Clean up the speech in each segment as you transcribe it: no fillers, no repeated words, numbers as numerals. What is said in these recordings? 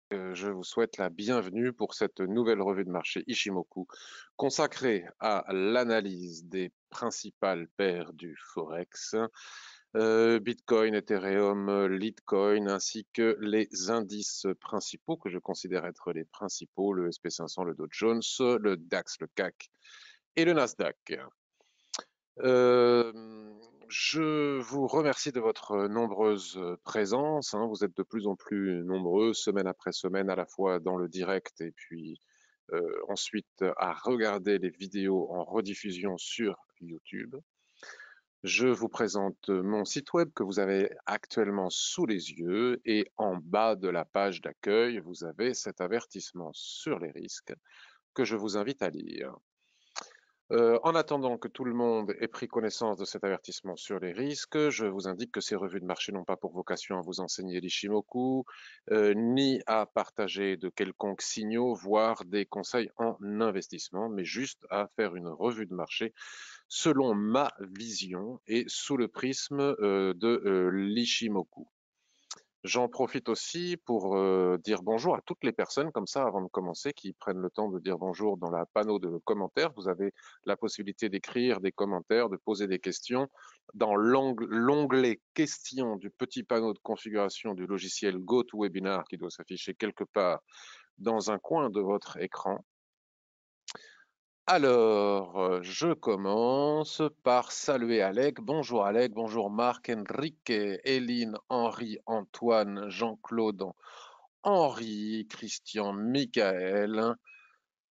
Je vous souhaite la bienvenue pour cette nouvelle revue de marché Ishimoku consacrée à l'analyse des principales paires du Forex, Bitcoin, Ethereum, Litecoin, ainsi que les indices principaux que je considère être les principaux, le SP500, le Dow Jones, le DAX, le CAC et le Nasdaq. Euh, je vous remercie de votre nombreuse présence, hein. Vous êtes de plus en plus nombreux, semaine après semaine, à la fois dans le direct et puis ensuite à regarder les vidéos en rediffusion sur YouTube. Je vous présente mon site web que vous avez actuellement sous les yeux et en bas de la page d'accueil, vous avez cet avertissement sur les risques que je vous invite à lire. En attendant que tout le monde ait pris connaissance de cet avertissement sur les risques, je vous indique que ces revues de marché n'ont pas pour vocation à vous enseigner l'Ishimoku, ni à partager de quelconques signaux, voire des conseils en investissement, mais juste à faire une revue de marché selon ma vision et sous le prisme de l'Ishimoku. J'en profite aussi pour dire bonjour à toutes les personnes, comme ça, avant de commencer, qui prennent le temps de dire bonjour dans la panneau de commentaires. Vous avez la possibilité d'écrire des commentaires, de poser des questions. Dans l'onglet questions du petit panneau de configuration du logiciel GoToWebinar qui doit s'afficher quelque part dans un coin de votre écran. Alors, je commence par saluer Alec. Bonjour Alec, bonjour Marc, Enrique, Hélène, Henri, Antoine, Jean-Claude, Henri, Christian, Michael,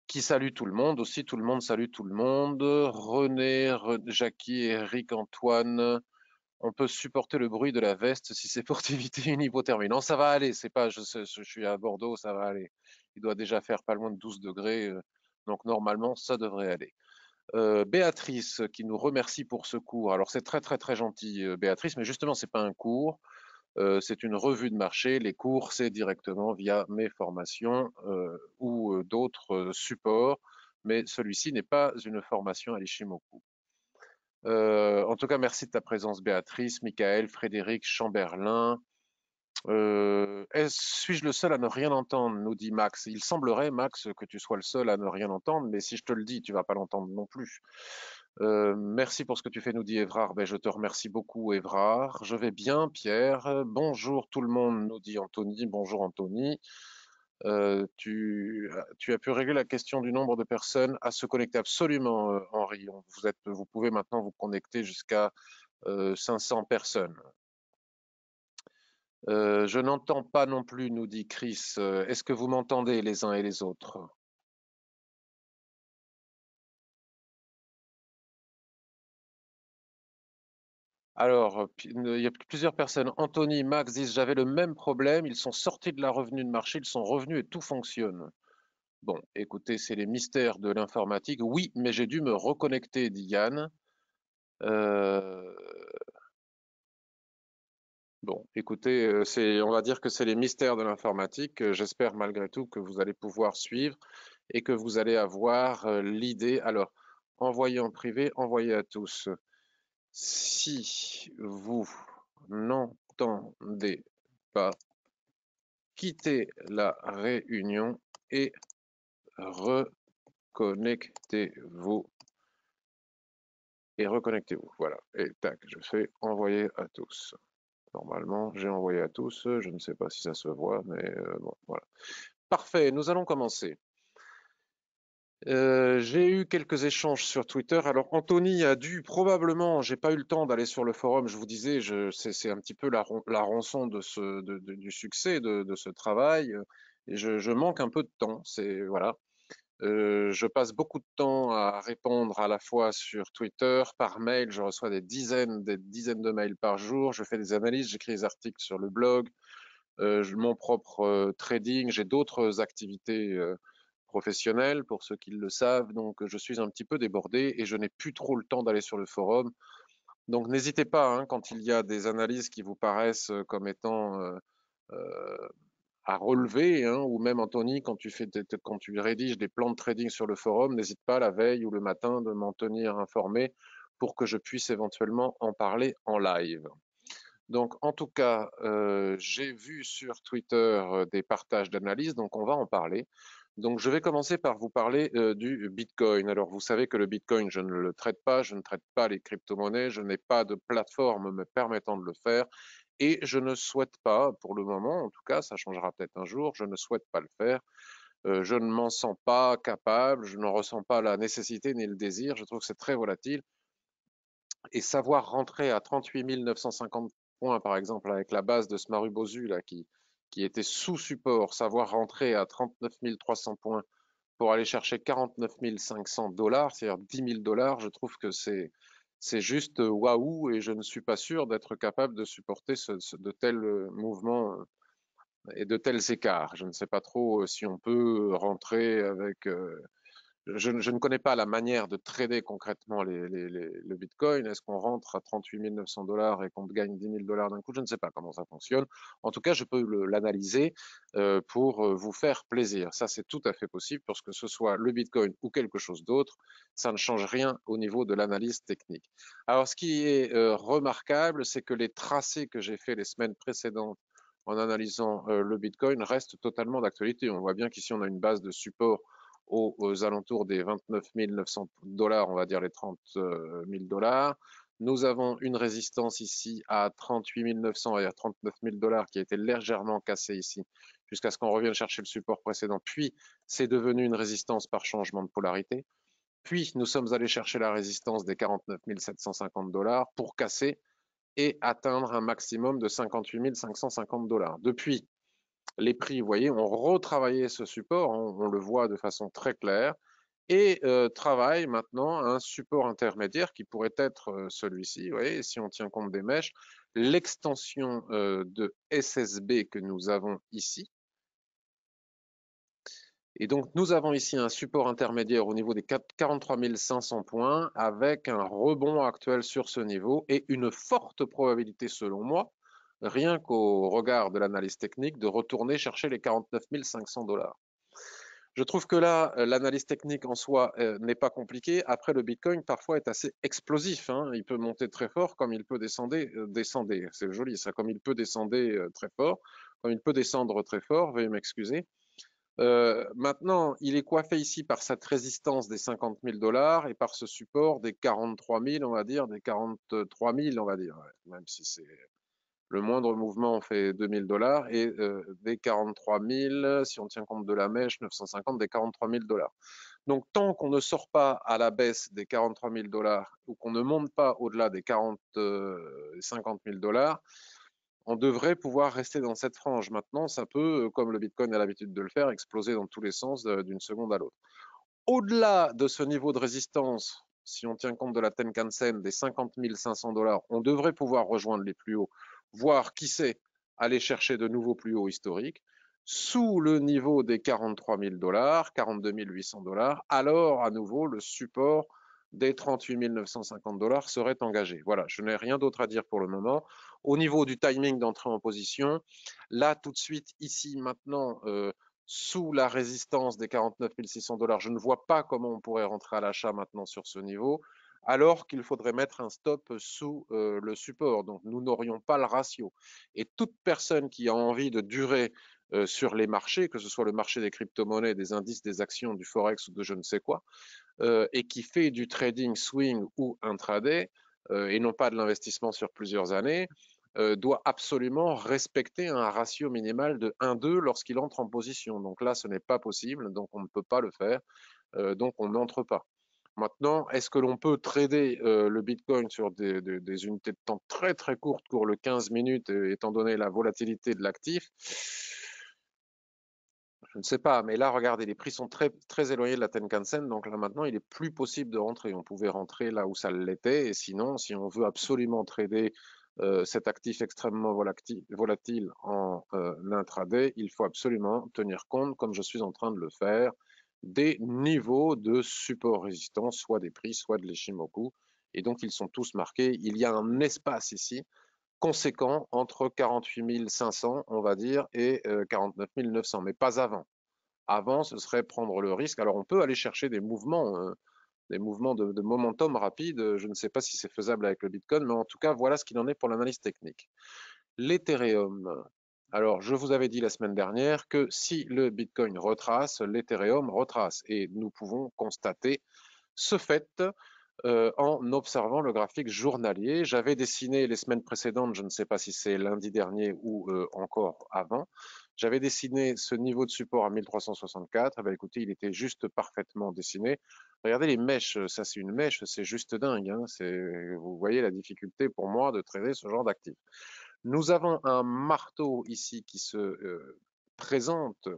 qui salue tout le monde aussi. Tout le monde salue tout le monde. René, Jackie, Eric, Antoine. On peut supporter le bruit de la veste si c'est pour éviter une hypothermie. Non, ça va aller. C'est pas, je suis à Bordeaux, ça va aller. Il doit déjà faire pas loin de 12 degrés. Donc normalement, ça devrait aller. Béatrice qui nous remercie pour ce cours. Alors c'est très très très gentil Béatrice, mais justement c'est pas un cours, c'est une revue de marché. Les cours c'est directement via mes formations ou d'autres supports, mais celui-ci n'est pas une formation à l'Ishimoku. En tout cas, merci de ta présence Béatrice, Michael, Frédéric, Chamberlain. Suis-je le seul à ne rien entendre, nous dit Max. Il semblerait, Max, que tu sois le seul à ne rien entendre, mais si je te le dis, tu vas pas l'entendre non plus. Merci pour ce que tu fais, nous dit Évrard. Ben, je te remercie beaucoup, Évrard. Je vais bien, Pierre. Bonjour tout le monde, nous dit Anthony. Bonjour, Anthony. Tu as pu régler la question du nombre de personnes à se connecter. Absolument, Henri. Vous pouvez maintenant vous connecter jusqu'à 500 personnes. Je n'entends pas non plus, nous dit Chris. Est-ce que vous m'entendez les uns et les autres? Alors, il y a plusieurs personnes. Anthony, Max disent, j'avais le même problème. Ils sont sortis de la revenu de marché, ils sont revenus et tout fonctionne. Bon, écoutez, c'est les mystères de l'informatique. Oui, mais j'ai dû me reconnecter, dit Yann. Euh, Bon, écoutez, on va dire que c'est les mystères de l'informatique. J'espère malgré tout que vous allez pouvoir suivre et que vous allez avoir l'idée. Alors, envoyez en privé, envoyez à tous. Si vous n'entendez pas, quittez la réunion et reconnectez-vous. Et reconnectez-vous. Voilà. Et tac, je fais envoyer à tous. Normalement, j'ai envoyé à tous. Je ne sais pas si ça se voit, mais bon, voilà. Parfait, nous allons commencer. J'ai eu quelques échanges sur Twitter. Alors, Anthony a dû probablement, j'ai pas eu le temps d'aller sur le forum, je vous disais, c'est un petit peu la rançon du succès de ce travail. Et je manque un peu de temps. Voilà. Je passe beaucoup de temps à répondre à la fois sur Twitter, par mail. Je reçois des dizaines de mails par jour. Je fais des analyses, j'écris des articles sur le blog, mon propre trading. J'ai d'autres activités professionnelles pour ceux qui le savent. Donc, je suis un petit peu débordé et je n'ai plus trop le temps d'aller sur le forum. Donc, n'hésitez pas, hein, quand il y a des analyses qui vous paraissent comme étant euh, à relever, hein, ou même Anthony, quand tu rédiges des plans de trading sur le forum, n'hésite pas la veille ou le matin de m'en tenir informé pour que je puisse éventuellement en parler en live. Donc, en tout cas, j'ai vu sur Twitter des partages d'analyse, donc on va en parler. Donc, je vais commencer par vous parler du Bitcoin. Alors, vous savez que le Bitcoin, je ne le traite pas, je ne traite pas les crypto-monnaies, je n'ai pas de plateforme me permettant de le faire et je ne souhaite pas, pour le moment, en tout cas, ça changera peut-être un jour, je ne souhaite pas le faire. Je ne m'en sens pas capable, je n'en ressens pas la nécessité ni le désir. Je trouve que c'est très volatile et savoir rentrer à 38 950 points, par exemple, avec la base de Smaru Bozu, là, qui était sous support, savoir rentrer à 39 300 points pour aller chercher 49 500 dollars, c'est-à-dire 10 000 dollars, je trouve que c'est juste waouh et je ne suis pas sûr d'être capable de supporter de tels mouvements et de tels écarts. Je ne sais pas trop si on peut rentrer avec je ne connais pas la manière de trader concrètement le Bitcoin. Est-ce qu'on rentre à 38 900 dollars et qu'on gagne 10 000 dollars d'un coup? Je ne sais pas comment ça fonctionne. En tout cas, je peux l'analyser pour vous faire plaisir. Ça, c'est tout à fait possible parce que ce soit le Bitcoin ou quelque chose d'autre, ça ne change rien au niveau de l'analyse technique. Alors, ce qui est remarquable, c'est que les tracés que j'ai fait les semaines précédentes en analysant le Bitcoin restent totalement d'actualité. On voit bien qu'ici, on a une base de support aux alentours des 29 900 dollars, on va dire les 30 000 dollars. Nous avons une résistance ici à 38 900 et à 39 000 dollars qui a été légèrement cassée ici jusqu'à ce qu'on revienne chercher le support précédent. Puis, c'est devenu une résistance par changement de polarité. Puis, nous sommes allés chercher la résistance des 49 750 dollars pour casser et atteindre un maximum de 58 550 dollars. Depuis, les prix, vous voyez, ont retravaillé ce support, on le voit de façon très claire, et travaille maintenant un support intermédiaire qui pourrait être celui-ci, vous voyez, si on tient compte des mèches, l'extension de SSB que nous avons ici. Et donc, nous avons ici un support intermédiaire au niveau des 43 500 points avec un rebond actuel sur ce niveau et une forte probabilité, selon moi, rien qu'au regard de l'analyse technique, de retourner chercher les 49 500 dollars. Je trouve que là, l'analyse technique en soi n'est pas compliquée. Après, le Bitcoin, parfois, est assez explosif, hein. Il peut monter très fort comme il peut descendre. C'est joli ça, comme il peut descendre très fort, comme il peut descendre très fort, veuillez m'excuser. Maintenant, il est coiffé ici par cette résistance des 50 000 dollars et par ce support des 43 000, on va dire, des 43 000, on va dire, ouais, même si c'est le moindre mouvement fait 2 000 dollars et des 43 000, si on tient compte de la mèche, 950, des 43 000 dollars. Donc, tant qu'on ne sort pas à la baisse des 43 000 dollars ou qu'on ne monte pas au-delà des 50 000 dollars, on devrait pouvoir rester dans cette frange. Maintenant, ça peut, comme le Bitcoin a l'habitude de le faire, exploser dans tous les sens d'une seconde à l'autre. Au-delà de ce niveau de résistance, si on tient compte de la Tenkan-sen, des 50 500 dollars, on devrait pouvoir rejoindre les plus hauts, voire, qui sait, aller chercher de nouveaux plus hauts historiques. Sous le niveau des 43 000 dollars, 42 800 dollars, alors à nouveau le support des 38 950 dollars serait engagé. Voilà, je n'ai rien d'autre à dire pour le moment. Au niveau du timing d'entrée en position, là tout de suite, ici, maintenant, sous la résistance des 49 600 dollars, je ne vois pas comment on pourrait rentrer à l'achat maintenant sur ce niveau, alors qu'il faudrait mettre un stop sous le support. Donc, nous n'aurions pas le ratio. Et toute personne qui a envie de durer sur les marchés, que ce soit le marché des crypto-monnaies, des indices, des actions, du forex ou de je ne sais quoi, et qui fait du trading swing ou intraday, et non pas de l'investissement sur plusieurs années, doit absolument respecter un ratio minimal de 1,2 lorsqu'il entre en position. Donc là, ce n'est pas possible, donc on ne peut pas le faire, donc on n'entre pas. Maintenant, est-ce que l'on peut trader le Bitcoin sur des unités de temps très très courtes, pour le 15 minutes, étant donné la volatilité de l'actif? Je ne sais pas, mais là, regardez, les prix sont très, très éloignés de la Tenkan-sen, donc là maintenant, il est plus possible de rentrer. On pouvait rentrer là où ça l'était, et sinon, si on veut absolument trader cet actif extrêmement volatile en intraday, il faut absolument tenir compte, comme je suis en train de le faire, des niveaux de support-résistance, soit des prix, soit de l'Ishimoku, et donc ils sont tous marqués. Il y a un espace ici conséquent entre 48 500, on va dire, et 49 900, mais pas avant. Avant, ce serait prendre le risque. Alors, on peut aller chercher des mouvements des mouvements de momentum rapide. Je ne sais pas si c'est faisable avec le Bitcoin, mais en tout cas, voilà ce qu'il en est pour l'analyse technique. L'Ethereum. Alors, je vous avais dit la semaine dernière que si le Bitcoin retrace, l'Ethereum retrace. Et nous pouvons constater ce fait en observant le graphique journalier. J'avais dessiné les semaines précédentes, je ne sais pas si c'est lundi dernier ou encore avant, j'avais dessiné ce niveau de support à 1364. Eh bien, écoutez, il était juste parfaitement dessiné. Regardez les mèches, ça c'est une mèche, c'est juste dingue. Hein. Vous voyez la difficulté pour moi de traiter ce genre d'actifs. Nous avons un marteau ici qui se présente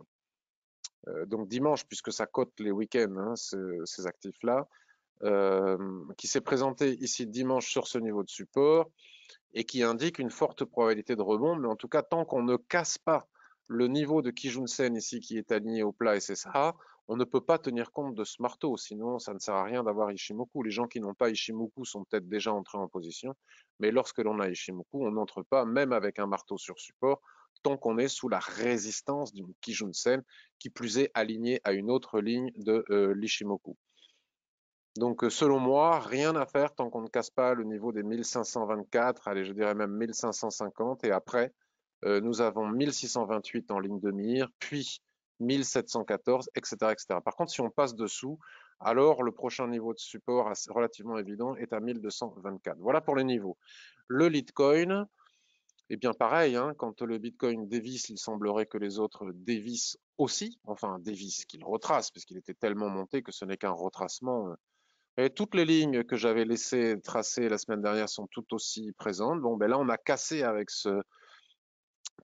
donc dimanche, puisque ça cote les week-ends, hein, ces actifs-là, qui s'est présenté ici dimanche sur ce niveau de support et qui indique une forte probabilité de rebond, mais en tout cas, tant qu'on ne casse pas le niveau de Kijun-sen ici qui est aligné au plat SSA, on ne peut pas tenir compte de ce marteau, sinon ça ne sert à rien d'avoir Ishimoku. Les gens qui n'ont pas Ishimoku sont peut-être déjà entrés en position, mais lorsque l'on a Ishimoku, on n'entre pas, même avec un marteau sur support, tant qu'on est sous la résistance d'une Kijun-sen, qui plus est alignée à une autre ligne de l'Ishimoku. Donc, selon moi, rien à faire tant qu'on ne casse pas le niveau des 1524, allez, je dirais même 1550, et après, nous avons 1628 en ligne de mire, puis 1714, etc., etc. Par contre, si on passe dessous, alors le prochain niveau de support relativement évident est à 1224. Voilà pour les niveaux. Le Litecoin, eh bien pareil, hein, quand le Bitcoin dévisse, il semblerait que les autres dévissent aussi, enfin dévissent, qu'il retrace, puisqu'il était tellement monté que ce n'est qu'un retracement. Et toutes les lignes que j'avais laissées tracer la semaine dernière sont tout aussi présentes. Bon, ben là, on a cassé avec ce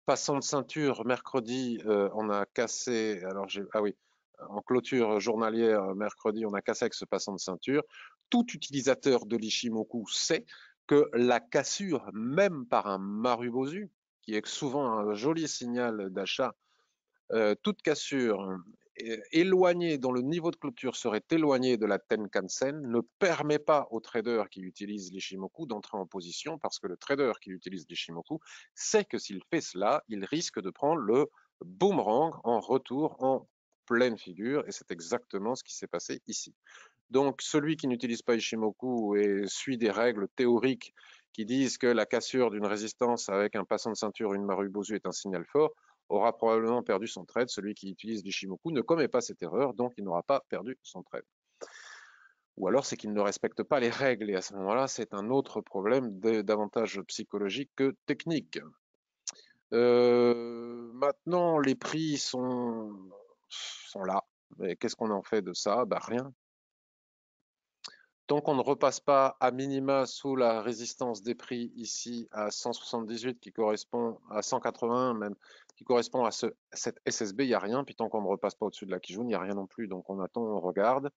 passant de ceinture mercredi. On a cassé. Alors, ah oui, en clôture journalière mercredi, on a cassé avec ce passant de ceinture. Tout utilisateur de l'Ishimoku sait que la cassure, même par un Marubozu, qui est souvent un joli signal d'achat, toute cassure éloignée, dont le niveau de clôture serait éloigné de la Tenkan-sen, ne permet pas au trader qui utilise l'Ishimoku d'entrer en position, parce que le trader qui utilise l'Ishimoku sait que s'il fait cela, il risque de prendre le boomerang en retour en pleine figure, et c'est exactement ce qui s'est passé ici. Donc, celui qui n'utilise pas Ishimoku et suit des règles théoriques qui disent que la cassure d'une résistance avec un passant de ceinture ou une Marubozu est un signal fort, aura probablement perdu son trade. Celui qui utilise l'Ishimoku ne commet pas cette erreur, donc il n'aura pas perdu son trade. Ou alors c'est qu'il ne respecte pas les règles, et à ce moment-là, c'est un autre problème davantage psychologique que technique. Maintenant, les prix sont là. Mais qu'est-ce qu'on en fait de ça? Bah, rien. Tant qu'on ne repasse pas à minima sous la résistance des prix ici à 178 qui correspond à 180 même, qui correspond à cette SSB, il n'y a rien. Puis tant qu'on ne repasse pas au-dessus de la Kijun, il n'y a rien non plus. Donc on attend, on regarde.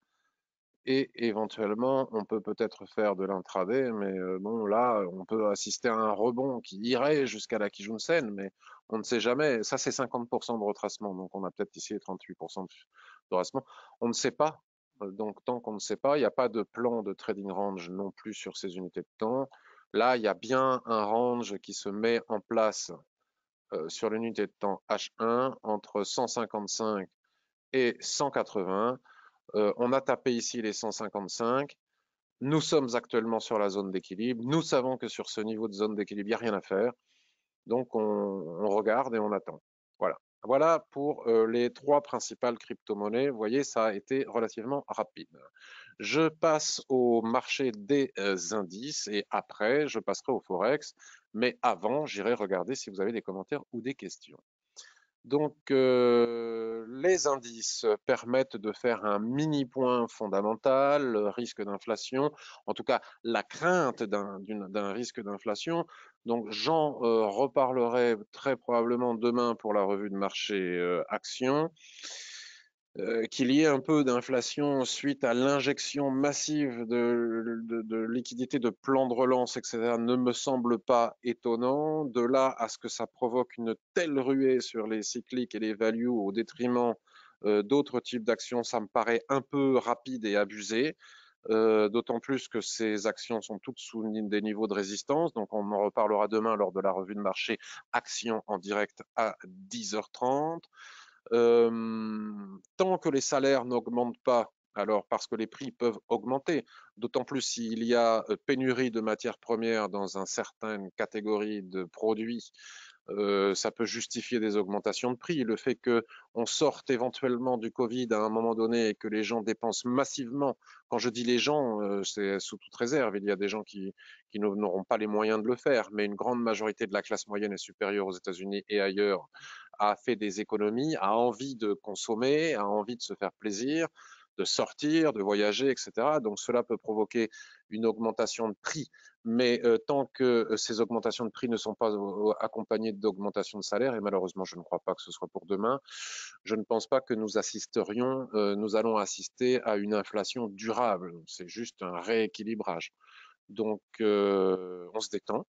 Et éventuellement, on peut peut-être faire de l'intraday, mais bon, là, on peut assister à un rebond qui irait jusqu'à la Kijun-sen, mais on ne sait jamais. Ça, c'est 50% de retracement, donc on a peut-être ici 38% de retracement. On ne sait pas. Donc, tant qu'on ne sait pas, il n'y a pas de plan de trading range non plus sur ces unités de temps. Là, il y a bien un range qui se met en place sur l'unité de temps H1 entre 155 et 180. On a tapé ici les 155. Nous sommes actuellement sur la zone d'équilibre. Nous savons que sur ce niveau de zone d'équilibre, il n'y a rien à faire. Donc, on regarde et on attend. Voilà. Voilà pour les trois principales crypto-monnaies. Vous voyez, ça a été relativement rapide. Je passe au marché des indices et après, je passerai au Forex. Mais avant, j'irai regarder si vous avez des commentaires ou des questions. Donc, les indices permettent de faire un mini point fondamental, le risque d'inflation, en tout cas la crainte d'un risque d'inflation. Donc, j'en reparlerai très probablement demain pour la revue de marché actions. Qu'il y ait un peu d'inflation suite à l'injection massive de liquidités de plans de relance, etc., ne me semble pas étonnant. De là à ce que ça provoque une telle ruée sur les cycliques et les values au détriment d'autres types d'actions, ça me paraît un peu rapide et abusé. D'autant plus que ces actions sont toutes sous des niveaux de résistance. Donc, on en reparlera demain lors de la revue de marché actions en direct à 10h30. Tant que les salaires n'augmentent pas, Alors, parce que les prix peuvent augmenter, d'autant plus s'il y a pénurie de matières premières dans une certaine catégorie de produits, ça peut justifier des augmentations de prix. Le fait qu'on sorte éventuellement du Covid à un moment donné et que les gens dépensent massivement, quand je dis les gens, c'est sous toute réserve, il y a des gens qui n'auront pas les moyens de le faire, mais une grande majorité de la classe moyenne et supérieure aux États-Unis et ailleurs a fait des économies, a envie de consommer, a envie de se faire plaisir, de sortir, de voyager, etc. Donc cela peut provoquer une augmentation de prix. Mais tant que ces augmentations de prix ne sont pas accompagnées d'augmentations de salaire, et malheureusement je ne crois pas que ce soit pour demain, je ne pense pas que nous allons assister à une inflation durable. C'est juste un rééquilibrage. Donc on se détend.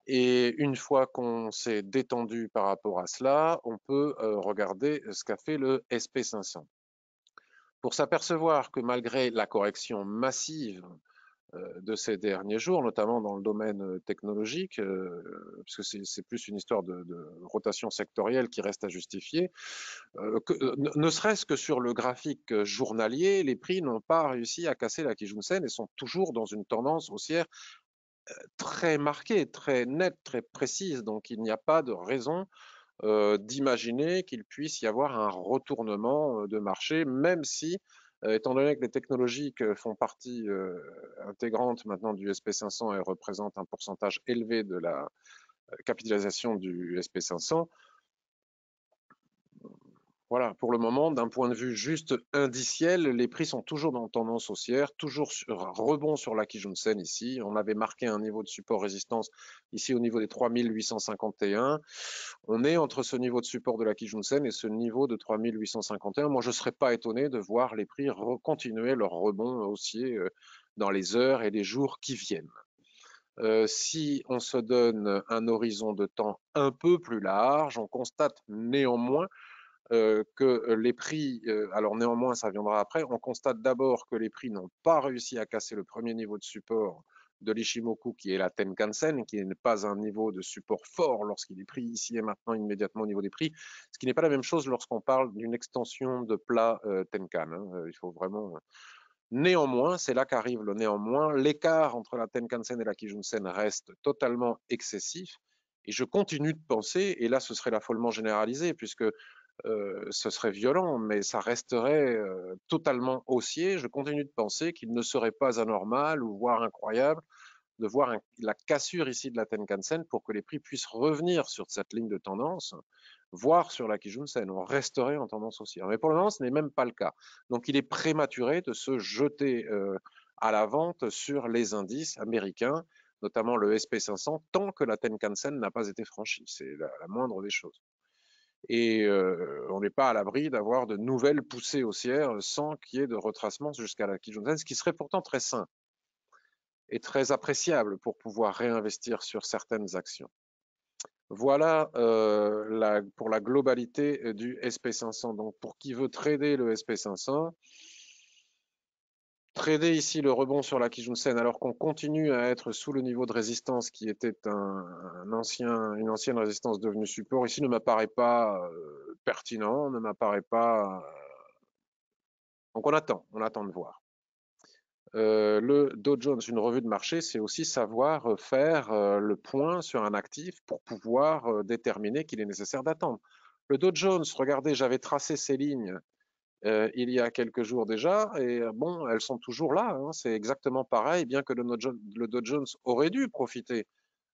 Et une fois qu'on s'est détendu par rapport à cela, on peut regarder ce qu'a fait le SP500. Pour s'apercevoir que malgré la correction massive de ces derniers jours, notamment dans le domaine technologique, parce que c'est plus une histoire de rotation sectorielle qui reste à justifier, ne serait-ce que sur le graphique journalier, les prix n'ont pas réussi à casser la Kijun-sen et sont toujours dans une tendance haussière très marquée, très nette, très précise. Donc il n'y a pas de raison d'imaginer qu'il puisse y avoir un retournement de marché, même si, étant donné que les technologies font partie intégrante maintenant du SP500 et représentent un pourcentage élevé de la capitalisation du SP500, voilà, pour le moment, d'un point de vue juste indiciel, les prix sont toujours dans tendance haussière, toujours sur un rebond sur la Kijun-sen ici. On avait marqué un niveau de support-résistance ici au niveau des 3851. On est entre ce niveau de support de la Kijun-sen et ce niveau de 3851. Moi, je ne serais pas étonné de voir les prix continuer leur rebond haussier dans les heures et les jours qui viennent. Si on se donne un horizon de temps un peu plus large, on constate néanmoins que les prix, alors néanmoins ça viendra après, on constate d'abord que les prix n'ont pas réussi à casser le premier niveau de support de l'Ishimoku qui est la Tenkan-sen, qui n'est pas un niveau de support fort lorsqu'il est pris ici et maintenant immédiatement au niveau des prix, ce qui n'est pas la même chose lorsqu'on parle d'une extension de plat Tenkan. Hein. Il faut vraiment... Néanmoins, c'est là qu'arrive le néanmoins, l'écart entre la Tenkan-sen et la Kijun-sen reste totalement excessif et je continue de penser, et là ce serait l'affolement généralisé puisque ce serait violent, mais ça resterait totalement haussier. Je continue de penser qu'il ne serait pas anormal ou voire incroyable de voir la cassure ici de la Tenkan-sen pour que les prix puissent revenir sur cette ligne de tendance, voire sur la Kijun-sen. On resterait en tendance haussière. Mais pour le moment, ce n'est même pas le cas. Donc il est prématuré de se jeter à la vente sur les indices américains, notamment le SP500, tant que la Tenkan-sen n'a pas été franchie. C'est la moindre des choses. Et on n'est pas à l'abri d'avoir de nouvelles poussées haussières sans qu'il y ait de retracement jusqu'à la Kijun-sen, ce qui serait pourtant très sain et très appréciable pour pouvoir réinvestir sur certaines actions. Voilà pour la globalité du SP500. Donc pour qui veut trader le SP500, trader ici le rebond sur la Kijun-sen alors qu'on continue à être sous le niveau de résistance qui était une ancienne résistance devenue support, ici ne m'apparaît pas pertinent, ne m'apparaît pas... Donc on attend de voir. Le Dow Jones, une revue de marché, c'est aussi savoir faire le point sur un actif pour pouvoir déterminer qu'il est nécessaire d'attendre. Le Dow Jones, regardez, j'avais tracé ces lignes il y a quelques jours déjà, et bon, elles sont toujours là. Hein, c'est exactement pareil, bien que le Dow Jones aurait dû profiter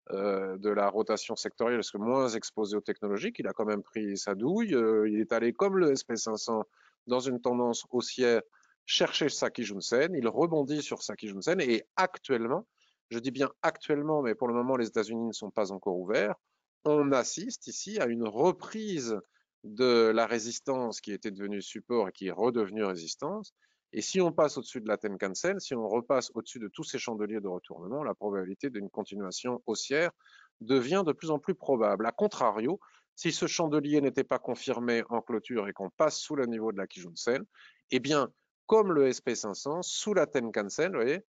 de la rotation sectorielle, parce que moins exposé aux technologiques, il a quand même pris sa douille. Il est allé comme le SP500 dans une tendance haussière chercher sa Kijun-sen, il rebondit sur sa Kijun-sen et actuellement, je dis bien actuellement, mais pour le moment les États-Unis ne sont pas encore ouverts, on assiste ici à une reprise de la résistance qui était devenue support et qui est redevenue résistance. Et si on passe au-dessus de la Tenkan-sen, si on repasse au-dessus de tous ces chandeliers de retournement, la probabilité d'une continuation haussière devient de plus en plus probable. A contrario, si ce chandelier n'était pas confirmé en clôture et qu'on passe sous le niveau de la Kijun-sen, eh bien, comme le SP500, sous la Tenkan-sen, vous voyez,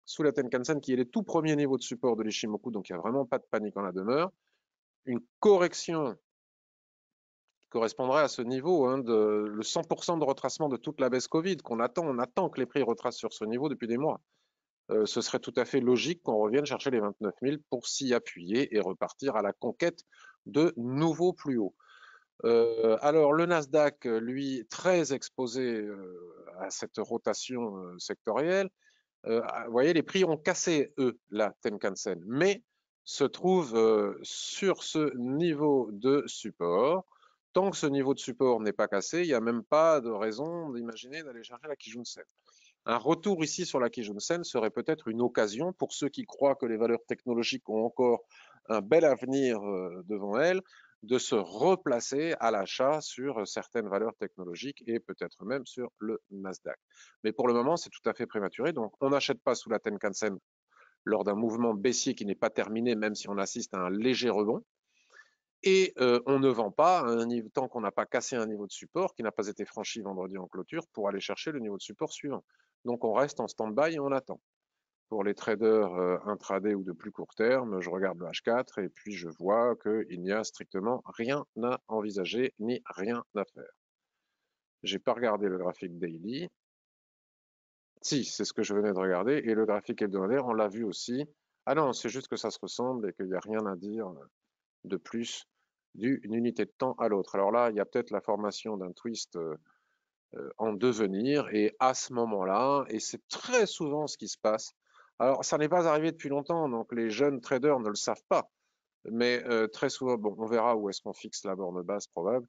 sous la Tenkan-sen qui est les tout premiers niveaux de support de l'Ishimoku, donc il n'y a vraiment pas de panique en la demeure, une correction correspondrait à ce niveau, hein, le 100% de retracement de toute la baisse Covid qu'on attend. On attend que les prix retracent sur ce niveau depuis des mois. Ce serait tout à fait logique qu'on revienne chercher les 29 000 pour s'y appuyer et repartir à la conquête de nouveaux plus hauts. Alors le Nasdaq, lui, très exposé à cette rotation sectorielle. Vous voyez, les prix ont cassé, eux, la Tenkan-sen, mais se trouvent sur ce niveau de support. Tant que ce niveau de support n'est pas cassé, il n'y a même pas de raison d'imaginer d'aller chercher la Kijun-sen. Un retour ici sur la Kijun-sen serait peut-être une occasion pour ceux qui croient que les valeurs technologiques ont encore un bel avenir devant elles, de se replacer à l'achat sur certaines valeurs technologiques et peut-être même sur le Nasdaq. Mais pour le moment, c'est tout à fait prématuré. Donc, on n'achète pas sous la Tenkan-sen lors d'un mouvement baissier qui n'est pas terminé, même si on assiste à un léger rebond. Et on ne vend pas tant qu'on n'a pas cassé un niveau de support qui n'a pas été franchi vendredi en clôture pour aller chercher le niveau de support suivant. Donc, on reste en stand-by et on attend. Pour les traders intraday ou de plus court terme, je regarde le H4 et puis je vois qu'il n'y a strictement rien à envisager ni rien à faire. J'ai pas regardé le graphique daily. Si, c'est ce que je venais de regarder. Et le graphique hebdomadaire, on l'a vu aussi. Ah non, c'est juste que ça se ressemble et qu'il n'y a rien à dire de plus d'une unité de temps à l'autre. Alors là, il y a peut-être la formation d'un twist en devenir et à ce moment-là, et c'est très souvent ce qui se passe. Alors, ça n'est pas arrivé depuis longtemps, donc les jeunes traders ne le savent pas, mais très souvent, bon, on verra où est-ce qu'on fixe la borne basse probable.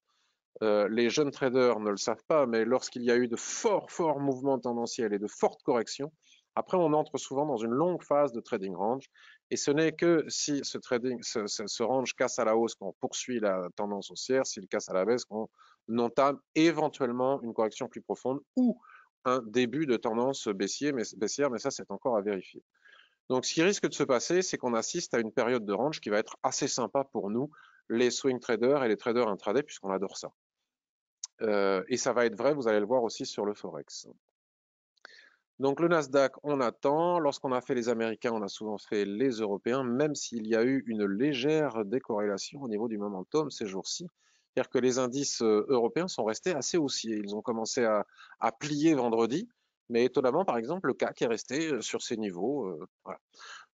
Les jeunes traders ne le savent pas, mais lorsqu'il y a eu de forts mouvements tendanciels et de fortes corrections, après on entre souvent dans une longue phase de trading range, et ce n'est que si ce range casse à la hausse qu'on poursuit la tendance haussière, s'il casse à la baisse qu'on entame éventuellement une correction plus profonde ou un début de tendance baissière, mais ça c'est encore à vérifier. Donc ce qui risque de se passer, c'est qu'on assiste à une période de range qui va être assez sympa pour nous, les swing traders et les traders intraday, puisqu'on adore ça. Et ça va être vrai, vous allez le voir aussi sur le Forex. Donc le Nasdaq, on attend. Lorsqu'on a fait les Américains, on a souvent fait les Européens, même s'il y a eu une légère décorrélation au niveau du momentum ces jours-ci. C'est-à-dire que les indices européens sont restés assez haussiers. Ils ont commencé à plier vendredi, mais étonnamment, par exemple, le CAC est resté sur ces niveaux. Voilà.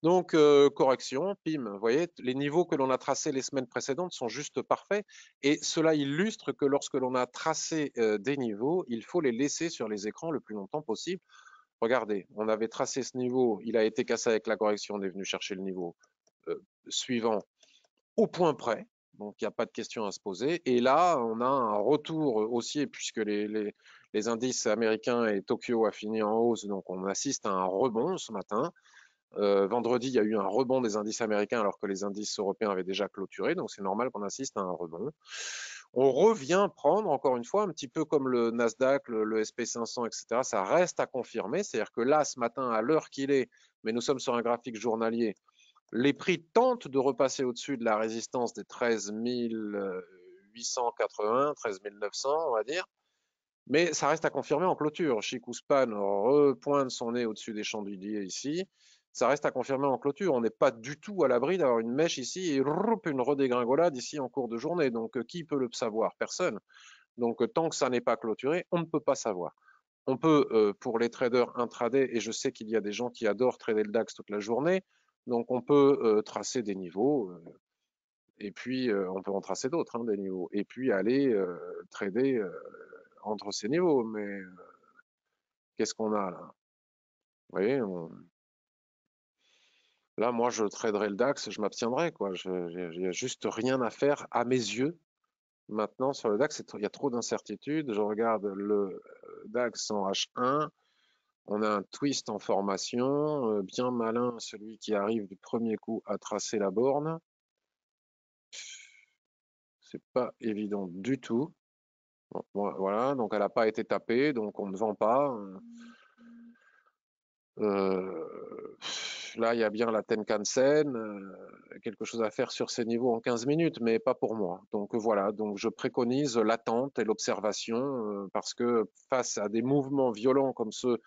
Donc, correction, pim, vous voyez, les niveaux que l'on a tracés les semaines précédentes sont juste parfaits et cela illustre que lorsque l'on a tracé des niveaux, il faut les laisser sur les écrans le plus longtemps possible. Regardez, on avait tracé ce niveau, il a été cassé avec la correction, on est venu chercher le niveau suivant au point près, donc il n'y a pas de question à se poser. Et là, on a un retour haussier puisque les indices américains et Tokyo a fini en hausse, donc on assiste à un rebond ce matin. Vendredi, il y a eu un rebond des indices américains alors que les indices européens avaient déjà clôturé, donc c'est normal qu'on assiste à un rebond. On revient prendre, encore une fois, un petit peu comme le Nasdaq, le SP500, etc. Ça reste à confirmer, c'est-à-dire que là, ce matin, à l'heure qu'il est, mais nous sommes sur un graphique journalier, les prix tentent de repasser au-dessus de la résistance des 13 880, 13 900, on va dire. Mais ça reste à confirmer en clôture. Chikuspan repointe son nez au-dessus des chandeliers ici. Ça reste à confirmer en clôture. On n'est pas du tout à l'abri d'avoir une mèche ici et une redégringolade ici en cours de journée. Donc, qui peut le savoir? Personne. Donc, tant que ça n'est pas clôturé, on ne peut pas savoir. On peut, pour les traders intraday, et je sais qu'il y a des gens qui adorent trader le DAX toute la journée, donc on peut tracer des niveaux, et puis on peut en tracer d'autres, hein, des niveaux, et puis aller trader entre ces niveaux. Mais qu'est-ce qu'on a là? Vous voyez, là, moi, je traderai le DAX, je m'abstiendrai, quoi. Il n'y a juste rien à faire à mes yeux. Maintenant, sur le DAX, il y a trop d'incertitudes. Je regarde le DAX en H1. On a un twist en formation, bien malin, celui qui arrive du premier coup à tracer la borne. C'est pas évident du tout. Bon, voilà, donc elle n'a pas été tapée, donc on ne vend pas. Là, il y a bien la Tenkan-sen, quelque chose à faire sur ces niveaux en 15 minutes, mais pas pour moi. Donc voilà, donc je préconise l'attente et l'observation, parce que face à des mouvements violents comme ceux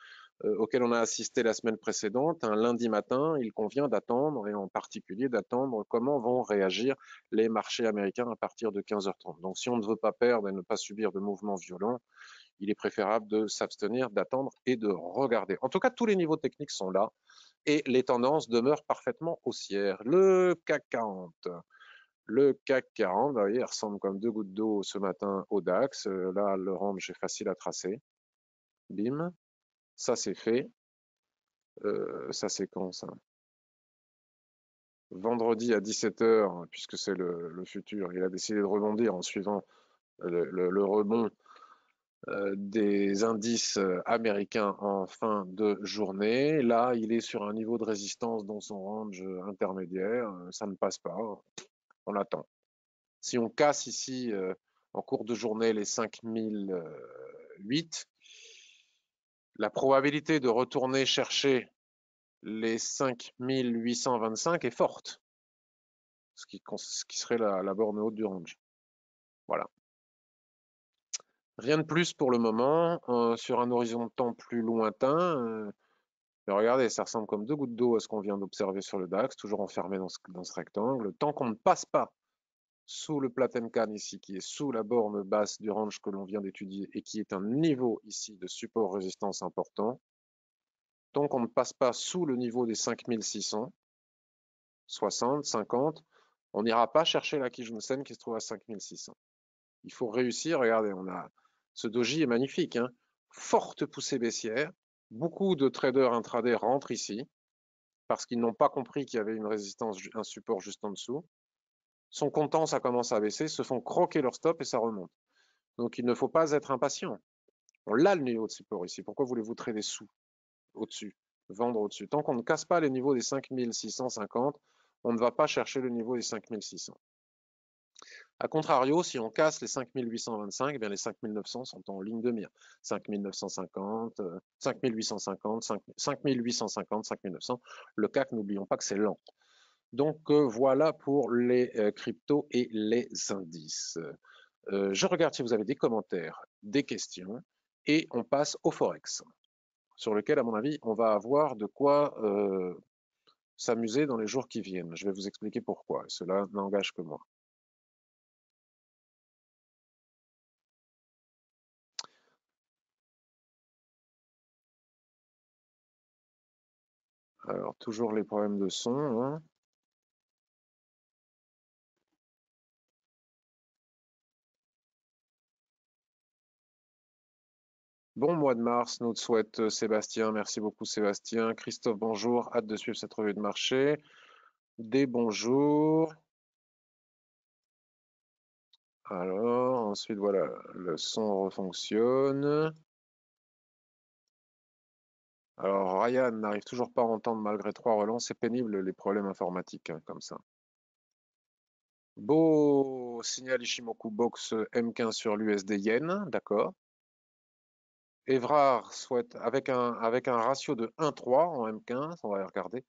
auquel on a assisté la semaine précédente, un lundi matin, il convient d'attendre, et en particulier d'attendre comment vont réagir les marchés américains à partir de 15h30. Donc si on ne veut pas perdre et ne pas subir de mouvements violents, il est préférable de s'abstenir, d'attendre et de regarder. En tout cas, tous les niveaux techniques sont là et les tendances demeurent parfaitement haussières. Le CAC 40. Le CAC 40, vous voyez, il ressemble comme deux gouttes d'eau ce matin au DAX. Là, le range est facile à tracer. Bim, ça c'est fait. Ça c'est quand ça? Vendredi à 17h, puisque c'est le futur, il a décidé de rebondir en suivant le rebond des indices américains en fin de journée. Là, il est sur un niveau de résistance dans son range intermédiaire. Ça ne passe pas. On attend. Si on casse ici en cours de journée les 5008, la probabilité de retourner chercher les 5825 est forte, ce qui serait la borne haute du range. Voilà. Rien de plus pour le moment. Sur un horizon de temps plus lointain, mais regardez, ça ressemble comme deux gouttes d'eau à ce qu'on vient d'observer sur le DAX, toujours enfermé dans ce rectangle. Tant qu'on ne passe pas sous le Platencan ici, qui est sous la borne basse du range que l'on vient d'étudier et qui est un niveau ici de support-résistance important, tant qu'on ne passe pas sous le niveau des 5600, 60, 50, on n'ira pas chercher la Kijun-sen qui se trouve à 5600. Il faut réussir, regardez, ce doji est magnifique, hein, forte poussée baissière, beaucoup de traders intraday rentrent ici, parce qu'ils n'ont pas compris qu'il y avait une résistance, un support juste en dessous, sont contents, ça commence à baisser, se font croquer leur stop et ça remonte. Donc il ne faut pas être impatient. On l'a le niveau de support ici. Pourquoi voulez-vous trader sous, au-dessus, vendre au-dessus? Tant qu'on ne casse pas les niveaux des 5650, on ne va pas chercher le niveau des 5600. A contrario, si on casse les 5825, eh bien les 5900 sont en ligne de mire. 5950, 5850, 5850, 5900. Le CAC, n'oublions pas que c'est lent. Donc voilà pour les cryptos et les indices. Je regarde si vous avez des commentaires, des questions, et on passe au Forex, sur lequel, à mon avis, on va avoir de quoi s'amuser dans les jours qui viennent. Je vais vous expliquer pourquoi, cela n'engage que moi. Alors, toujours les problèmes de son, hein. Bon mois de mars, nous te souhaite Sébastien. Merci beaucoup Sébastien. Christophe, bonjour. Hâte de suivre cette revue de marché. Des bonjours. Alors, ensuite, voilà, le son refonctionne. Alors, Ryan n'arrive toujours pas à entendre malgré 3 relances. C'est pénible les problèmes informatiques, hein, comme ça. Beau signal Ishimoku Box M15 sur l'USD Yen, d'accord. Evrard souhaite, avec un ratio de 1,3 en M15, on va regarder.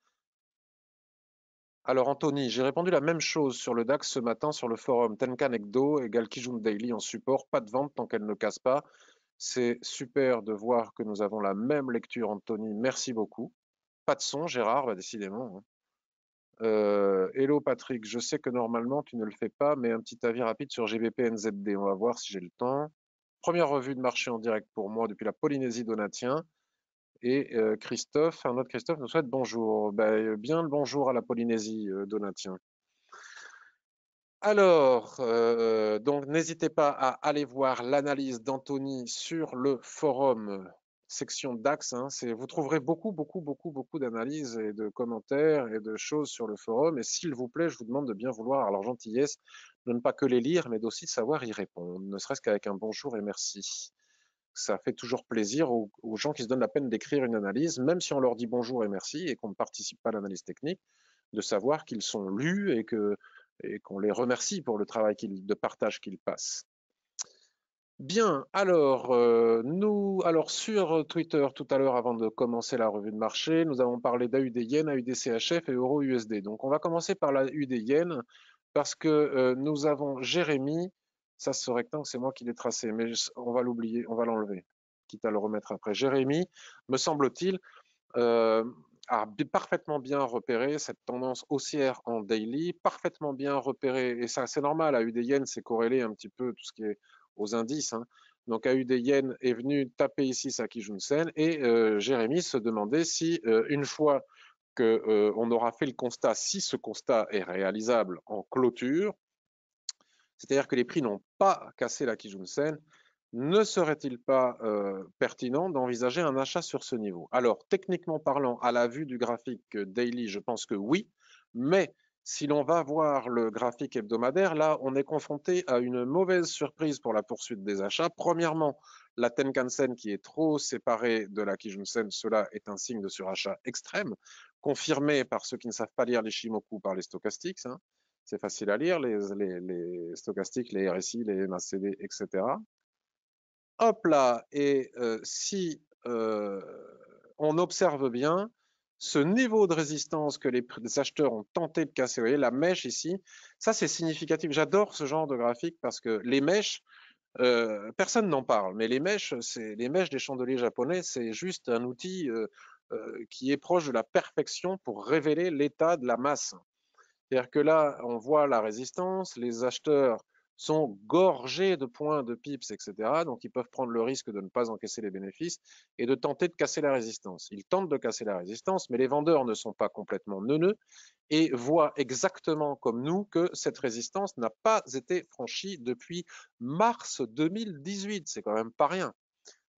Alors Anthony, j'ai répondu la même chose sur le DAX ce matin sur le forum. Tenkan-Ekdo égale Kijun Daily en support, pas de vente tant qu'elle ne casse pas. C'est super de voir que nous avons la même lecture, Anthony. Merci beaucoup. Pas de son, Gérard, bah, décidément, hein. Hello Patrick, je sais que normalement tu ne le fais pas, mais un petit avis rapide sur GBP NZD. On va voir si j'ai le temps. Première revue de marché en direct pour moi depuis la Polynésie Donatien. Et Christophe, un autre Christophe nous souhaite bonjour. Ben, bien le bonjour à la Polynésie Donatien. Alors, donc n'hésitez pas à aller voir l'analyse d'Anthony sur le forum section DAX, hein. Vous trouverez beaucoup d'analyses et de commentaires et de choses sur le forum. Et s'il vous plaît, je vous demande de bien vouloir, alors gentillesse, de ne pas que les lire, mais d'aussi savoir y répondre, ne serait-ce qu'avec un bonjour et merci. Ça fait toujours plaisir aux gens qui se donnent la peine d'écrire une analyse, même si on leur dit bonjour et merci et qu'on ne participe pas à l'analyse technique, de savoir qu'ils sont lus et qu'on les remercie pour le travail de partage qu'ils passent. Bien, alors, alors sur Twitter tout à l'heure, avant de commencer la revue de marché, nous avons parlé d'AUD Yen, AUD CHF et Euro USD. Donc on va commencer par la UD Yen parce que nous avons Jérémy, ça ce rectangle c'est moi qui l'ai tracé, mais on va l'oublier, on va l'enlever. quitte à le remettre après. Jérémy, me semble-t-il, a parfaitement bien repéré cette tendance haussière en daily, parfaitement bien repéré, et ça c'est normal, AUD Yen c'est corrélé un petit peu tout ce qui est aux indices, hein. Donc AUD Yen est venu taper ici sa Kijun-sen et Jérémy se demandait si une fois qu'on aura fait le constat, si ce constat est réalisable en clôture, c'est-à-dire que les prix n'ont pas cassé la Kijun-sen, ne serait-il pas pertinent d'envisager un achat sur ce niveau? Alors, techniquement parlant, à la vue du graphique daily, je pense que oui, mais si l'on va voir le graphique hebdomadaire, là, on est confronté à une mauvaise surprise pour la poursuite des achats. Premièrement, la Tenkan-sen qui est trop séparée de la Kijun-sen, cela est un signe de surachat extrême, confirmé par ceux qui ne savent pas lire les Shimoku par les stochastiques, hein. C'est facile à lire, les stochastiques, les RSI, les MACD, etc. Hop là, et si on observe bien, ce niveau de résistance que les acheteurs ont tenté de casser, vous voyez, la mèche ici, ça c'est significatif. J'adore ce genre de graphique parce que les mèches, personne n'en parle, mais les mèches des chandeliers japonais, c'est juste un outil qui est proche de la perfection pour révéler l'état de la masse. C'est-à-dire que là, on voit la résistance, les acheteurs sont gorgés de points, de pips, etc. Donc, ils peuvent prendre le risque de ne pas encaisser les bénéfices et de tenter de casser la résistance. Ils tentent de casser la résistance, mais les vendeurs ne sont pas complètement neuneux et voient exactement comme nous que cette résistance n'a pas été franchie depuis mars 2018. C'est quand même pas rien.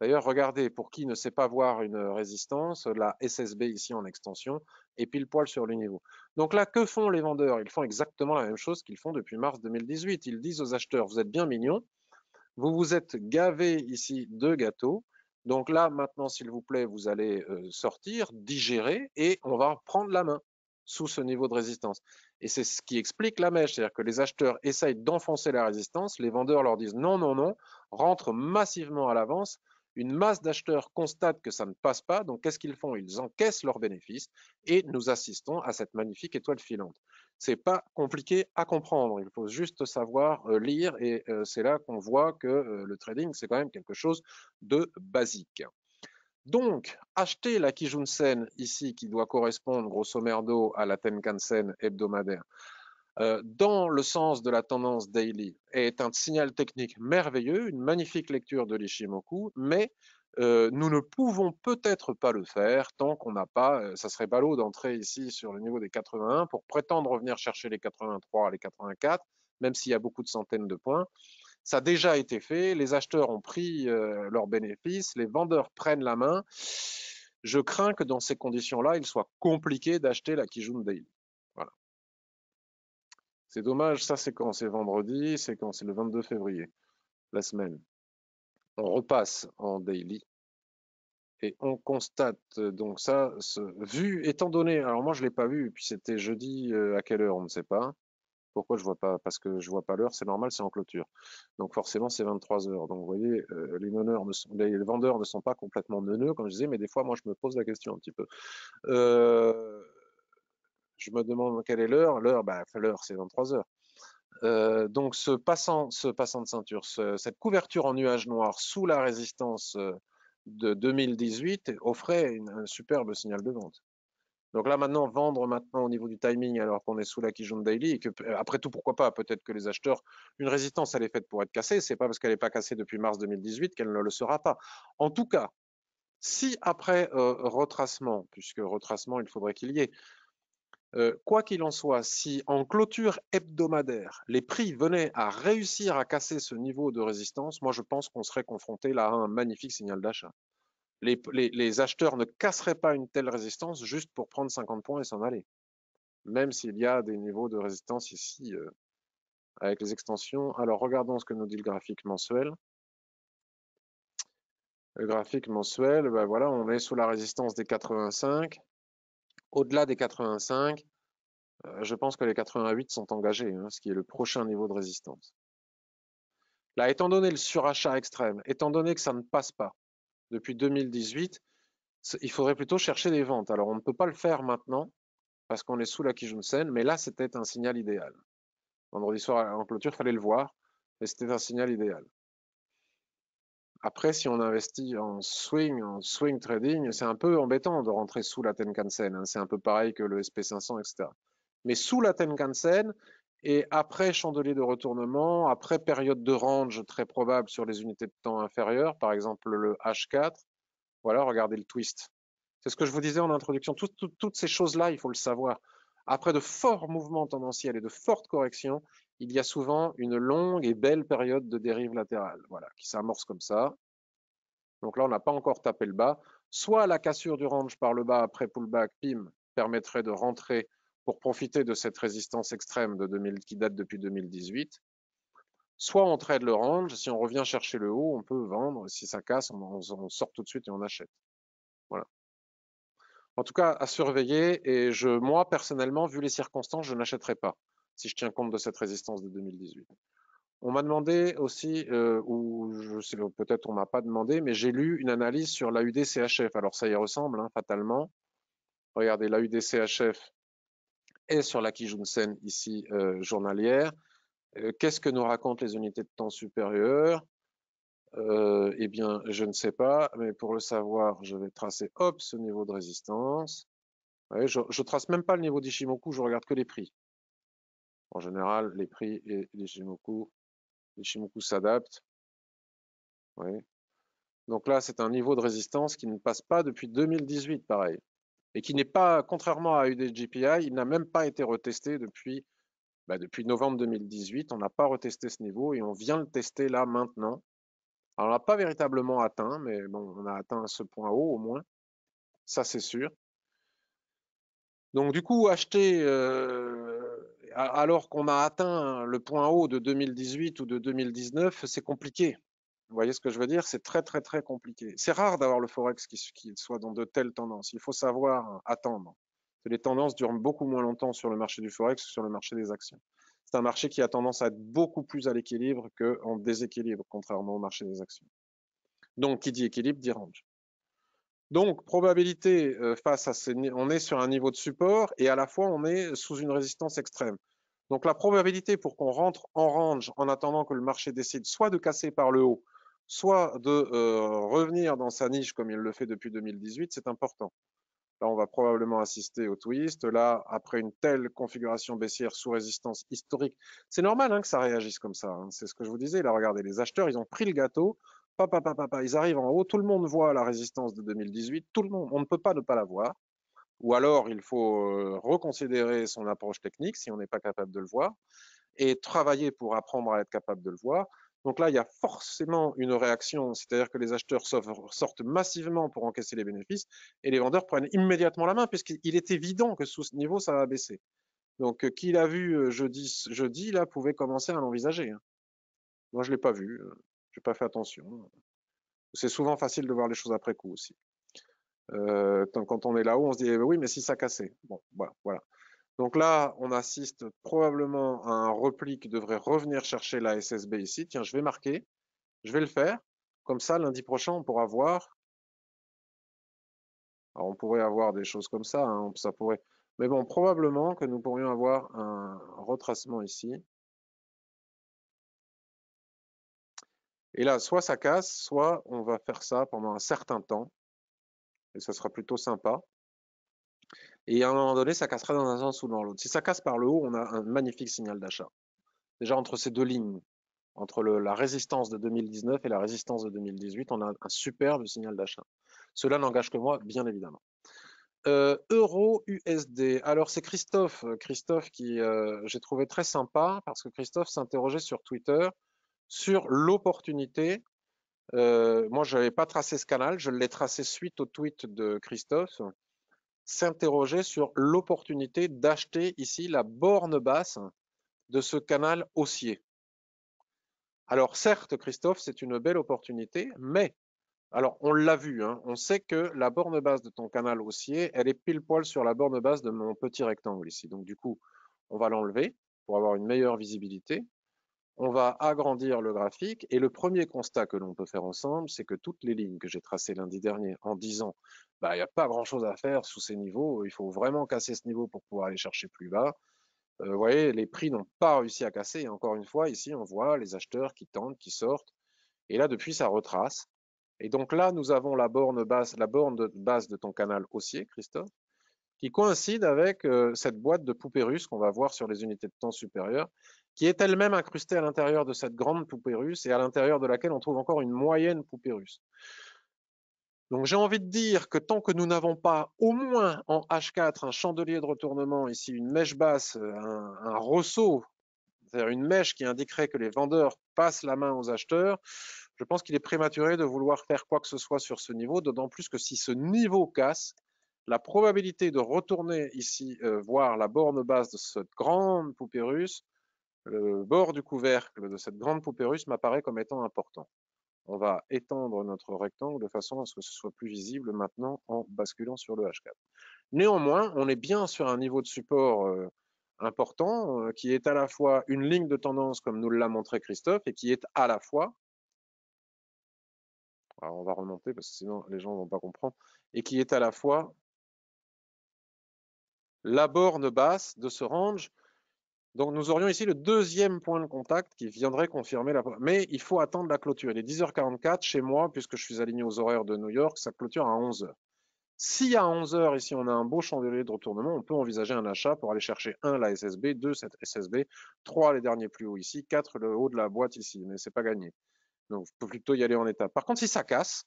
D'ailleurs, regardez, pour qui ne sait pas voir une résistance, la SSB ici en extension est pile poil sur le niveau. Donc là, que font les vendeurs? Ils font exactement la même chose qu'ils font depuis mars 2018. Ils disent aux acheteurs, vous êtes bien mignons, vous vous êtes gavés ici de gâteaux, donc là, maintenant, s'il vous plaît, vous allez sortir, digérer, et on va prendre la main sous ce niveau de résistance. Et c'est ce qui explique la mèche, c'est-à-dire que les acheteurs essayent d'enfoncer la résistance, les vendeurs leur disent non, non, non, rentrent massivement à l'avance, une masse d'acheteurs constate que ça ne passe pas, donc qu'est-ce qu'ils font? Ils encaissent leurs bénéfices et nous assistons à cette magnifique étoile filante. C'est pas compliqué à comprendre, il faut juste savoir lire et c'est là qu'on voit que le trading c'est quand même quelque chose de basique. Donc, acheter la Kijun-sen ici qui doit correspondre grosso merdo à la Tenkan-sen hebdomadaire dans le sens de la tendance daily est un signal technique merveilleux, une magnifique lecture de l'Ishimoku, mais nous ne pouvons peut-être pas le faire tant qu'on n'a pas, ça serait ballot d'entrer ici sur le niveau des 81 pour prétendre revenir chercher les 83, les 84, même s'il y a beaucoup de centaines de points. Ça a déjà été fait, les acheteurs ont pris leurs bénéfices, les vendeurs prennent la main. Je crains que dans ces conditions-là, il soit compliqué d'acheter la Kijun Daily. Voilà. C'est dommage, ça c'est quand? C'est vendredi, c'est quand? C'est le 22 février, la semaine. On repasse en daily et on constate donc ça, vu, étant donné, alors moi je ne l'ai pas vu, puis c'était jeudi, à quelle heure, on ne sait pas. Pourquoi je vois pas? Parce que je vois pas l'heure, c'est normal, c'est en clôture. Donc forcément c'est 23 heures. Donc vous voyez, les vendeurs ne sont pas complètement neuneux, comme je disais, mais des fois moi je me pose la question un petit peu. Je me demande quelle est l'heure. L'heure c'est 23 heures. Donc ce passant de ceinture, cette couverture en nuage noir sous la résistance de 2018 offrait un superbe signal de vente. Donc là maintenant, vendre maintenant au niveau du timing alors qu'on est sous la Kijun Daily et que après tout pourquoi pas, peut-être que les acheteurs, une résistance elle est faite pour être cassée, c'est pas parce qu'elle n'est pas cassée depuis mars 2018 qu'elle ne le sera pas. En tout cas, si après retracement, puisque retracement il faudrait qu'il y ait, quoi qu'il en soit, si en clôture hebdomadaire, les prix venaient à réussir à casser ce niveau de résistance, moi je pense qu'on serait confronté là à un magnifique signal d'achat. Les acheteurs ne casseraient pas une telle résistance juste pour prendre 50 points et s'en aller. Même s'il y a des niveaux de résistance ici avec les extensions. Alors regardons ce que nous dit le graphique mensuel. Le graphique mensuel, ben voilà, on est sous la résistance des 85. Au-delà des 85, je pense que les 88 sont engagés, hein, ce qui est le prochain niveau de résistance. Là, étant donné le surachat extrême, étant donné que ça ne passe pas depuis 2018, il faudrait plutôt chercher des ventes. Alors, on ne peut pas le faire maintenant parce qu'on est sous la Kijun-sen, mais là, c'était un signal idéal. Vendredi soir en clôture, il fallait le voir, mais c'était un signal idéal. Après, si on investit en swing trading, c'est un peu embêtant de rentrer sous la Tenkan-sen, hein. C'est un peu pareil que le SP500, etc. Mais sous la Tenkan-sen, et après chandelier de retournement, après période de range très probable sur les unités de temps inférieures, par exemple le H4, voilà, regardez le twist. C'est ce que je vous disais en introduction. Toutes ces choses-là, il faut le savoir. Après de forts mouvements tendanciels et de fortes corrections, il y a souvent une longue et belle période de dérive latérale, voilà, qui s'amorce comme ça. Donc là, on n'a pas encore tapé le bas. Soit la cassure du range par le bas après pullback, PIM, permettrait de rentrer pour profiter de cette résistance extrême qui date depuis 2018. Soit on trade le range, si on revient chercher le haut, on peut vendre. Si ça casse, on sort tout de suite et on achète. Voilà. En tout cas, à surveiller. Et moi, personnellement, vu les circonstances, je n'achèterai pas si je tiens compte de cette résistance de 2018. On m'a demandé aussi, ou je sais peut-être on m'a pas demandé, mais j'ai lu une analyse sur l'AUD-CHF. Alors ça y ressemble, hein, fatalement. Regardez, l'AUD-CHF est sur la Kijun-sen ici journalière. Qu'est-ce que nous racontent les unités de temps supérieures? Eh bien, je ne sais pas, mais pour le savoir, je vais tracer, hop, ce niveau de résistance. Ouais, je ne trace même pas le niveau d'Ishimoku, je regarde que les prix. En général, les prix et l'Ishimoku s'adaptent. Ouais. Donc là, c'est un niveau de résistance qui ne passe pas depuis 2018, pareil. Et qui n'est pas, contrairement à UDGPI, il n'a même pas été retesté depuis novembre 2018. On n'a pas retesté ce niveau et on vient le tester là maintenant. Alors, on l'a pas véritablement atteint, mais bon, on a atteint ce point haut au moins. Ça, c'est sûr. Donc, du coup, acheter alors qu'on a atteint le point haut de 2018 ou de 2019, c'est compliqué. Vous voyez ce que je veux dire? C'est très, très, très compliqué. C'est rare d'avoir le Forex qui soit dans de telles tendances. Il faut savoir attendre. Les tendances durent beaucoup moins longtemps sur le marché du Forex que sur le marché des actions. C'est un marché qui a tendance à être beaucoup plus à l'équilibre qu'en déséquilibre, contrairement au marché des actions. Donc, qui dit équilibre dit range. Donc, probabilité face à on est sur un niveau de support et à la fois on est sous une résistance extrême. Donc, la probabilité pour qu'on rentre en range en attendant que le marché décide soit de casser par le haut, soit de revenir dans sa niche comme il le fait depuis 2018, c'est important. Là, on va probablement assister au twist. Là, après une telle configuration baissière sous résistance historique, c'est normal hein, que ça réagisse comme ça. Hein. C'est ce que je vous disais. Là, regardez, les acheteurs, ils ont pris le gâteau. Ils arrivent en haut. Tout le monde voit la résistance de 2018. Tout le monde, on ne peut pas ne pas la voir. Ou alors, il faut reconsidérer son approche technique si on n'est pas capable de le voir et travailler pour apprendre à être capable de le voir. Donc là, il y a forcément une réaction, c'est-à-dire que les acheteurs sortent massivement pour encaisser les bénéfices et les vendeurs prennent immédiatement la main puisqu'il est évident que sous ce niveau, ça va baisser. Donc, qui l'a vu jeudi, là, pouvait commencer à l'envisager. Hein. Moi, je ne l'ai pas vu, je n'ai pas fait attention. C'est souvent facile de voir les choses après coup aussi. Quand on est là-haut, on se dit, eh ben oui, mais si ça cassait. Bon, voilà. Donc là, on assiste probablement à un repli qui devrait revenir chercher la SSB ici. Tiens, je vais marquer, je vais le faire. Comme ça, lundi prochain, on pourra voir. Alors, on pourrait avoir des choses comme ça, hein, ça pourrait. Mais bon, probablement que nous pourrions avoir un retracement ici. Et là, soit ça casse, soit on va faire ça pendant un certain temps. Et ça sera plutôt sympa. Et à un moment donné, ça cassera dans un sens ou dans l'autre. Si ça casse par le haut, on a un magnifique signal d'achat. Déjà, entre ces deux lignes, entre la résistance de 2019 et la résistance de 2018, on a un superbe signal d'achat. Cela n'engage que moi, bien évidemment. Euro USD. Alors c'est Christophe qui j'ai trouvé très sympa parce que Christophe s'interrogeait sur Twitter sur l'opportunité. Moi, je n'avais pas tracé ce canal, je l'ai tracé suite au tweet de Christophe. S'interroger sur l'opportunité d'acheter ici la borne basse de ce canal haussier. Alors certes, Christophe, c'est une belle opportunité, mais alors on l'a vu, hein, on sait que la borne basse de ton canal haussier, elle est pile poil sur la borne basse de mon petit rectangle ici. Donc du coup, on va l'enlever pour avoir une meilleure visibilité. On va agrandir le graphique et le premier constat que l'on peut faire ensemble, c'est que toutes les lignes que j'ai tracées lundi dernier en disant il n'y a pas grand-chose à faire sous ces niveaux, il faut vraiment casser ce niveau pour pouvoir aller chercher plus bas. Vous voyez, les prix n'ont pas réussi à casser. Et encore une fois, ici, on voit les acheteurs qui tentent, qui sortent. Et là, depuis, ça retrace. Et donc là, nous avons la borne de base de ton canal haussier, Christophe, qui coïncide avec cette boîte de poupée russe qu'on va voir sur les unités de temps supérieures, qui est elle-même incrustée à l'intérieur de cette grande poupée russe et à l'intérieur de laquelle on trouve encore une moyenne poupée russe. Donc j'ai envie de dire que tant que nous n'avons pas au moins en H4 un chandelier de retournement, ici une mèche basse, un ressaut, c'est-à-dire une mèche qui indiquerait que les vendeurs passent la main aux acheteurs, je pense qu'il est prématuré de vouloir faire quoi que ce soit sur ce niveau, d'autant plus que si ce niveau casse, la probabilité de retourner ici voir la borne basse de cette grande poupée russe, le bord du couvercle de cette grande poupée russe m'apparaît comme étant important. On va étendre notre rectangle de façon à ce que ce soit plus visible maintenant en basculant sur le H4. Néanmoins, on est bien sur un niveau de support important qui est à la fois une ligne de tendance comme nous l'a montré Christophe et qui est à la fois, alors on va remonter parce que sinon les gens ne vont pas comprendre, et qui est à la fois la borne basse de ce range. Donc nous aurions ici le deuxième point de contact qui viendrait confirmer la... Mais il faut attendre la clôture. Il est 10h44 chez moi, puisque je suis aligné aux horaires de New York, ça clôture à 11h. Si à 11h, ici, on a un beau chandelier de retournement, on peut envisager un achat pour aller chercher 1, la SSB, 2, cette SSB, 3, les derniers plus hauts ici, 4, le haut de la boîte ici, mais c'est pas gagné. Donc, il faut plutôt y aller en étape. Par contre, si ça casse,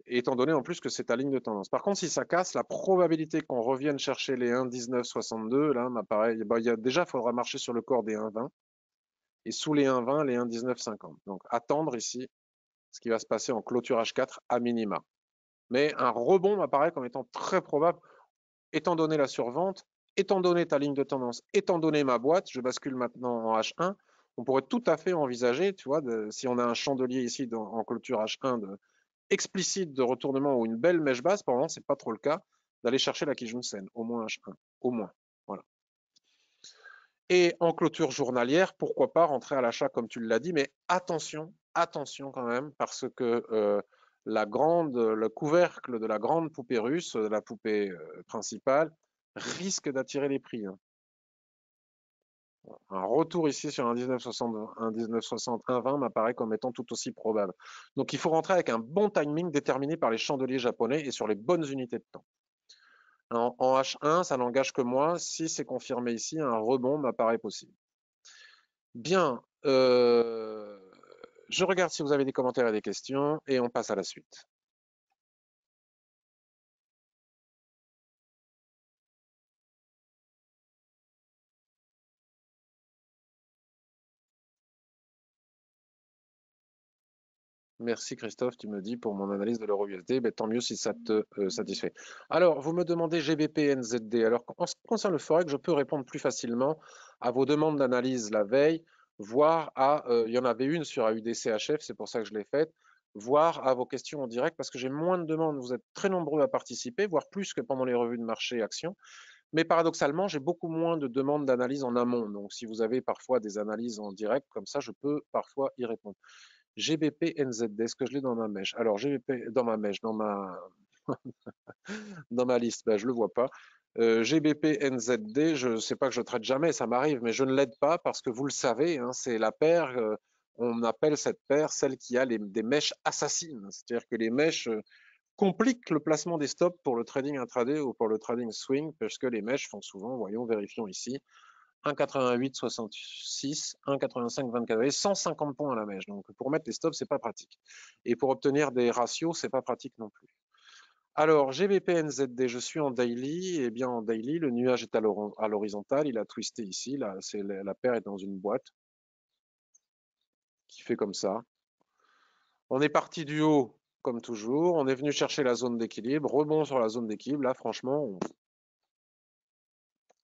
étant donné en plus que c'est ta ligne de tendance. Par contre, si ça casse, la probabilité qu'on revienne chercher les 1,1962, là, m'apparaît, bah, déjà, il faudra marcher sur le corps des 1,20 et sous les 1,20, les 1,1950. Donc, attendre ici ce qui va se passer en clôture H4 à minima. Mais un rebond m'apparaît comme étant très probable, étant donné la survente, étant donné ta ligne de tendance, étant donné ma boîte, je bascule maintenant en H1, on pourrait tout à fait envisager, tu vois, si on a un chandelier ici en clôture H1 explicite de retournement ou une belle mèche basse, pour le moment, c'est pas trop le cas, d'aller chercher la Kijun-sen, au moins H1, au moins. Voilà. Et en clôture journalière, pourquoi pas rentrer à l'achat comme tu l'as dit, mais attention, attention quand même, parce que le couvercle de la grande poupée russe, de la poupée principale, risque d'attirer les prix. Hein. Un retour ici sur un 1960, un 1960, 1,20 m'apparaît comme étant tout aussi probable. Donc il faut rentrer avec un bon timing déterminé par les chandeliers japonais et sur les bonnes unités de temps. En H1, ça n'engage que moi. Si c'est confirmé ici, un rebond m'apparaît possible. Bien, je regarde si vous avez des commentaires et des questions et on passe à la suite. Merci Christophe, tu me dis pour mon analyse de l'euro USD, ben, tant mieux si ça te satisfait. Alors, vous me demandez GBP NZD. Alors, en ce qui concerne le Forex, je peux répondre plus facilement à vos demandes d'analyse la veille, voire à, il y en avait une sur AUDCHF, c'est pour ça que je l'ai faite, voire à vos questions en direct, parce que j'ai moins de demandes, vous êtes très nombreux à participer, voire plus que pendant les revues de marché actions. Mais paradoxalement, j'ai beaucoup moins de demandes d'analyse en amont. Donc, si vous avez parfois des analyses en direct, comme ça, je peux parfois y répondre. GBP NZD, est-ce que je l'ai dans ma mèche? Alors, GBP dans ma mèche, dans ma liste, ben, je ne le vois pas. GBP NZD, je ne sais pas que je traite jamais, ça m'arrive, mais je ne l'aide pas parce que vous le savez, hein, c'est la paire, on appelle cette paire celle qui a des mèches assassines. C'est-à-dire que les mèches compliquent le placement des stops pour le trading intraday ou pour le trading swing, parce que les mèches font souvent, voyons, vérifions ici, 1,8866, 1,8524 et 150 points à la mèche. Donc pour mettre les stops, c'est pas pratique. Et pour obtenir des ratios, c'est pas pratique non plus. Alors GBP NZD, je suis en daily. Eh bien en daily, le nuage est à l'horizontale, il a twisté ici. Là, la paire est dans une boîte qui fait comme ça. On est parti du haut comme toujours. On est venu chercher la zone d'équilibre, rebond sur la zone d'équilibre. Là, franchement,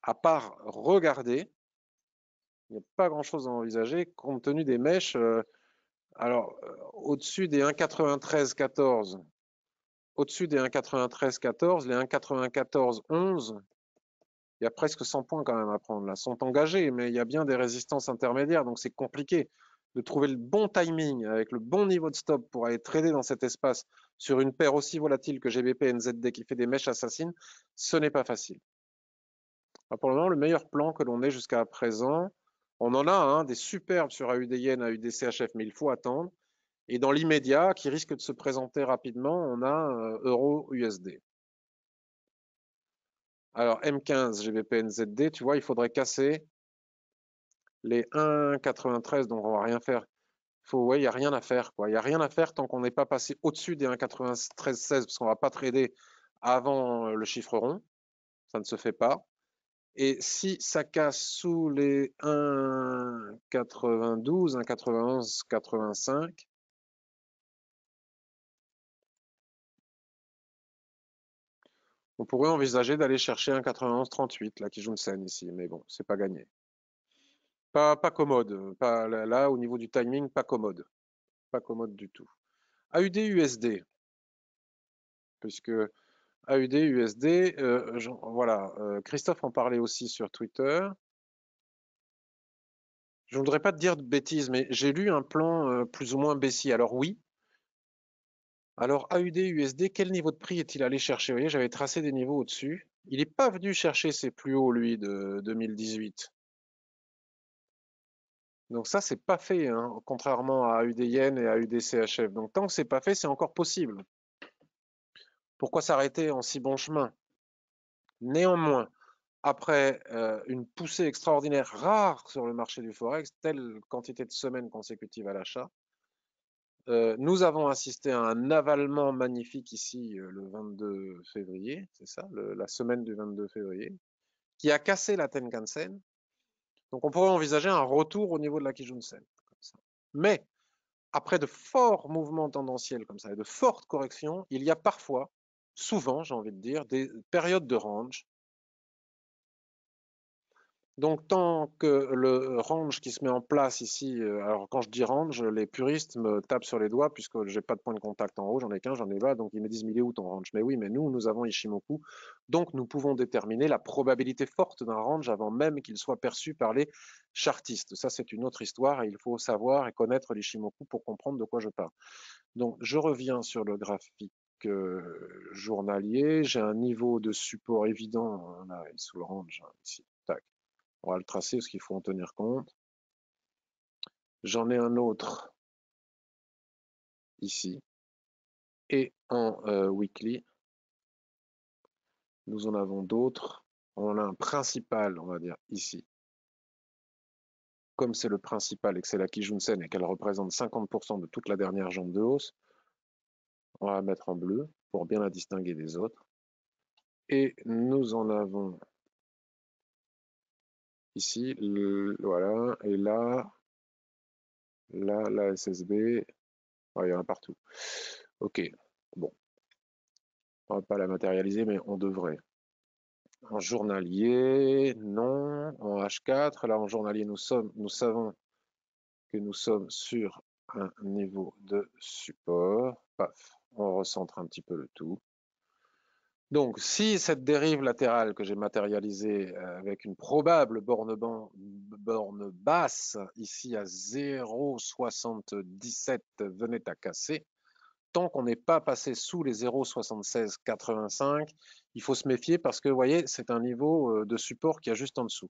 à part regarder, il n'y a pas grand-chose à envisager compte tenu des mèches. Alors, au-dessus des 1,9314, au-dessus des 1,9314, les 1,9411, il y a presque 100 points quand même à prendre là. Sont engagés, mais il y a bien des résistances intermédiaires, donc c'est compliqué de trouver le bon timing avec le bon niveau de stop pour aller trader dans cet espace sur une paire aussi volatile que GBP NZD qui fait des mèches assassines. Ce n'est pas facile. Alors pour le moment, le meilleur plan que l'on ait jusqu'à présent, on en a des superbes sur AUD Yen, AUD CHF, mais il faut attendre. Et dans l'immédiat, qui risque de se présenter rapidement, on a euro-USD. Alors M15 GBP-NZD, tu vois, il faudrait casser les 1,93, donc on va rien faire. Ouais, il n'y a rien à faire, quoi. Il n'y a rien à faire tant qu'on n'est pas passé au-dessus des 1,9316, parce qu'on ne va pas trader avant le chiffre rond. Ça ne se fait pas. Et si ça casse sous les 1,92, 1,91, 85, on pourrait envisager d'aller chercher un 91,38, là, qui joue une scène ici. Mais bon, c'est pas gagné. Pas commode. Pas, là, au niveau du timing, pas commode. Pas commode du tout. AUD-USD, puisque AUD-USD, voilà, Christophe en parlait aussi sur Twitter. Je ne voudrais pas te dire de bêtises, mais j'ai lu un plan plus ou moins baissier. Alors oui. Alors AUD-USD, quel niveau de prix est-il allé chercher? Vous voyez, j'avais tracé des niveaux au-dessus. Il n'est pas venu chercher ses plus hauts, lui, de 2018. Donc ça, c'est pas fait, hein, contrairement à AUD-Yen et à AUD-CHF. Donc tant que c'est pas fait, c'est encore possible. Pourquoi s'arrêter en si bon chemin? Néanmoins, après une poussée extraordinaire rare sur le marché du Forex, telle quantité de semaines consécutives à l'achat, nous avons assisté à un avalement magnifique ici le 22 février, c'est ça, la semaine du 22 février, qui a cassé la Tenkan-sen. Donc on pourrait envisager un retour au niveau de la Kijun-sen. Mais après de forts mouvements tendanciels comme ça et de fortes corrections, il y a parfois, souvent j'ai envie de dire, des périodes de range. Donc, tant que le range qui se met en place ici, alors quand je dis range, les puristes me tapent sur les doigts puisque j'ai pas de point de contact en haut, j'en ai qu'un, j'en ai là, donc ils me disent, mais il est où ton range? Mais oui, mais nous avons Ishimoku, donc nous pouvons déterminer la probabilité forte d'un range avant même qu'il soit perçu par les chartistes. Ça, c'est une autre histoire et il faut savoir et connaître l'Ishimoku pour comprendre de quoi je parle. Donc, je reviens sur le graphique journalier, j'ai un niveau de support évident, là, sous le range, ici, tac. On va le tracer parce qu'il faut en tenir compte. J'en ai un autre ici. Et en weekly, nous en avons d'autres. On a un principal, on va dire, ici. Comme c'est le principal et que c'est la Kijun-sen et qu'elle représente 50% de toute la dernière jambe de hausse, on va la mettre en bleu pour bien la distinguer des autres. Et nous en avons ici, voilà, et là, la SSB, il y en a partout. Ok, bon, on va pas la matérialiser, mais on devrait. En journalier, non. En H4, là en journalier, nous savons que nous sommes sur un niveau de support. Paf, on recentre un petit peu le tout. Donc, si cette dérive latérale que j'ai matérialisée avec une probable borne basse ici à 0,77 venait à casser, tant qu'on n'est pas passé sous les 0,7685, il faut se méfier parce que, vous voyez, c'est un niveau de support qui est juste en dessous.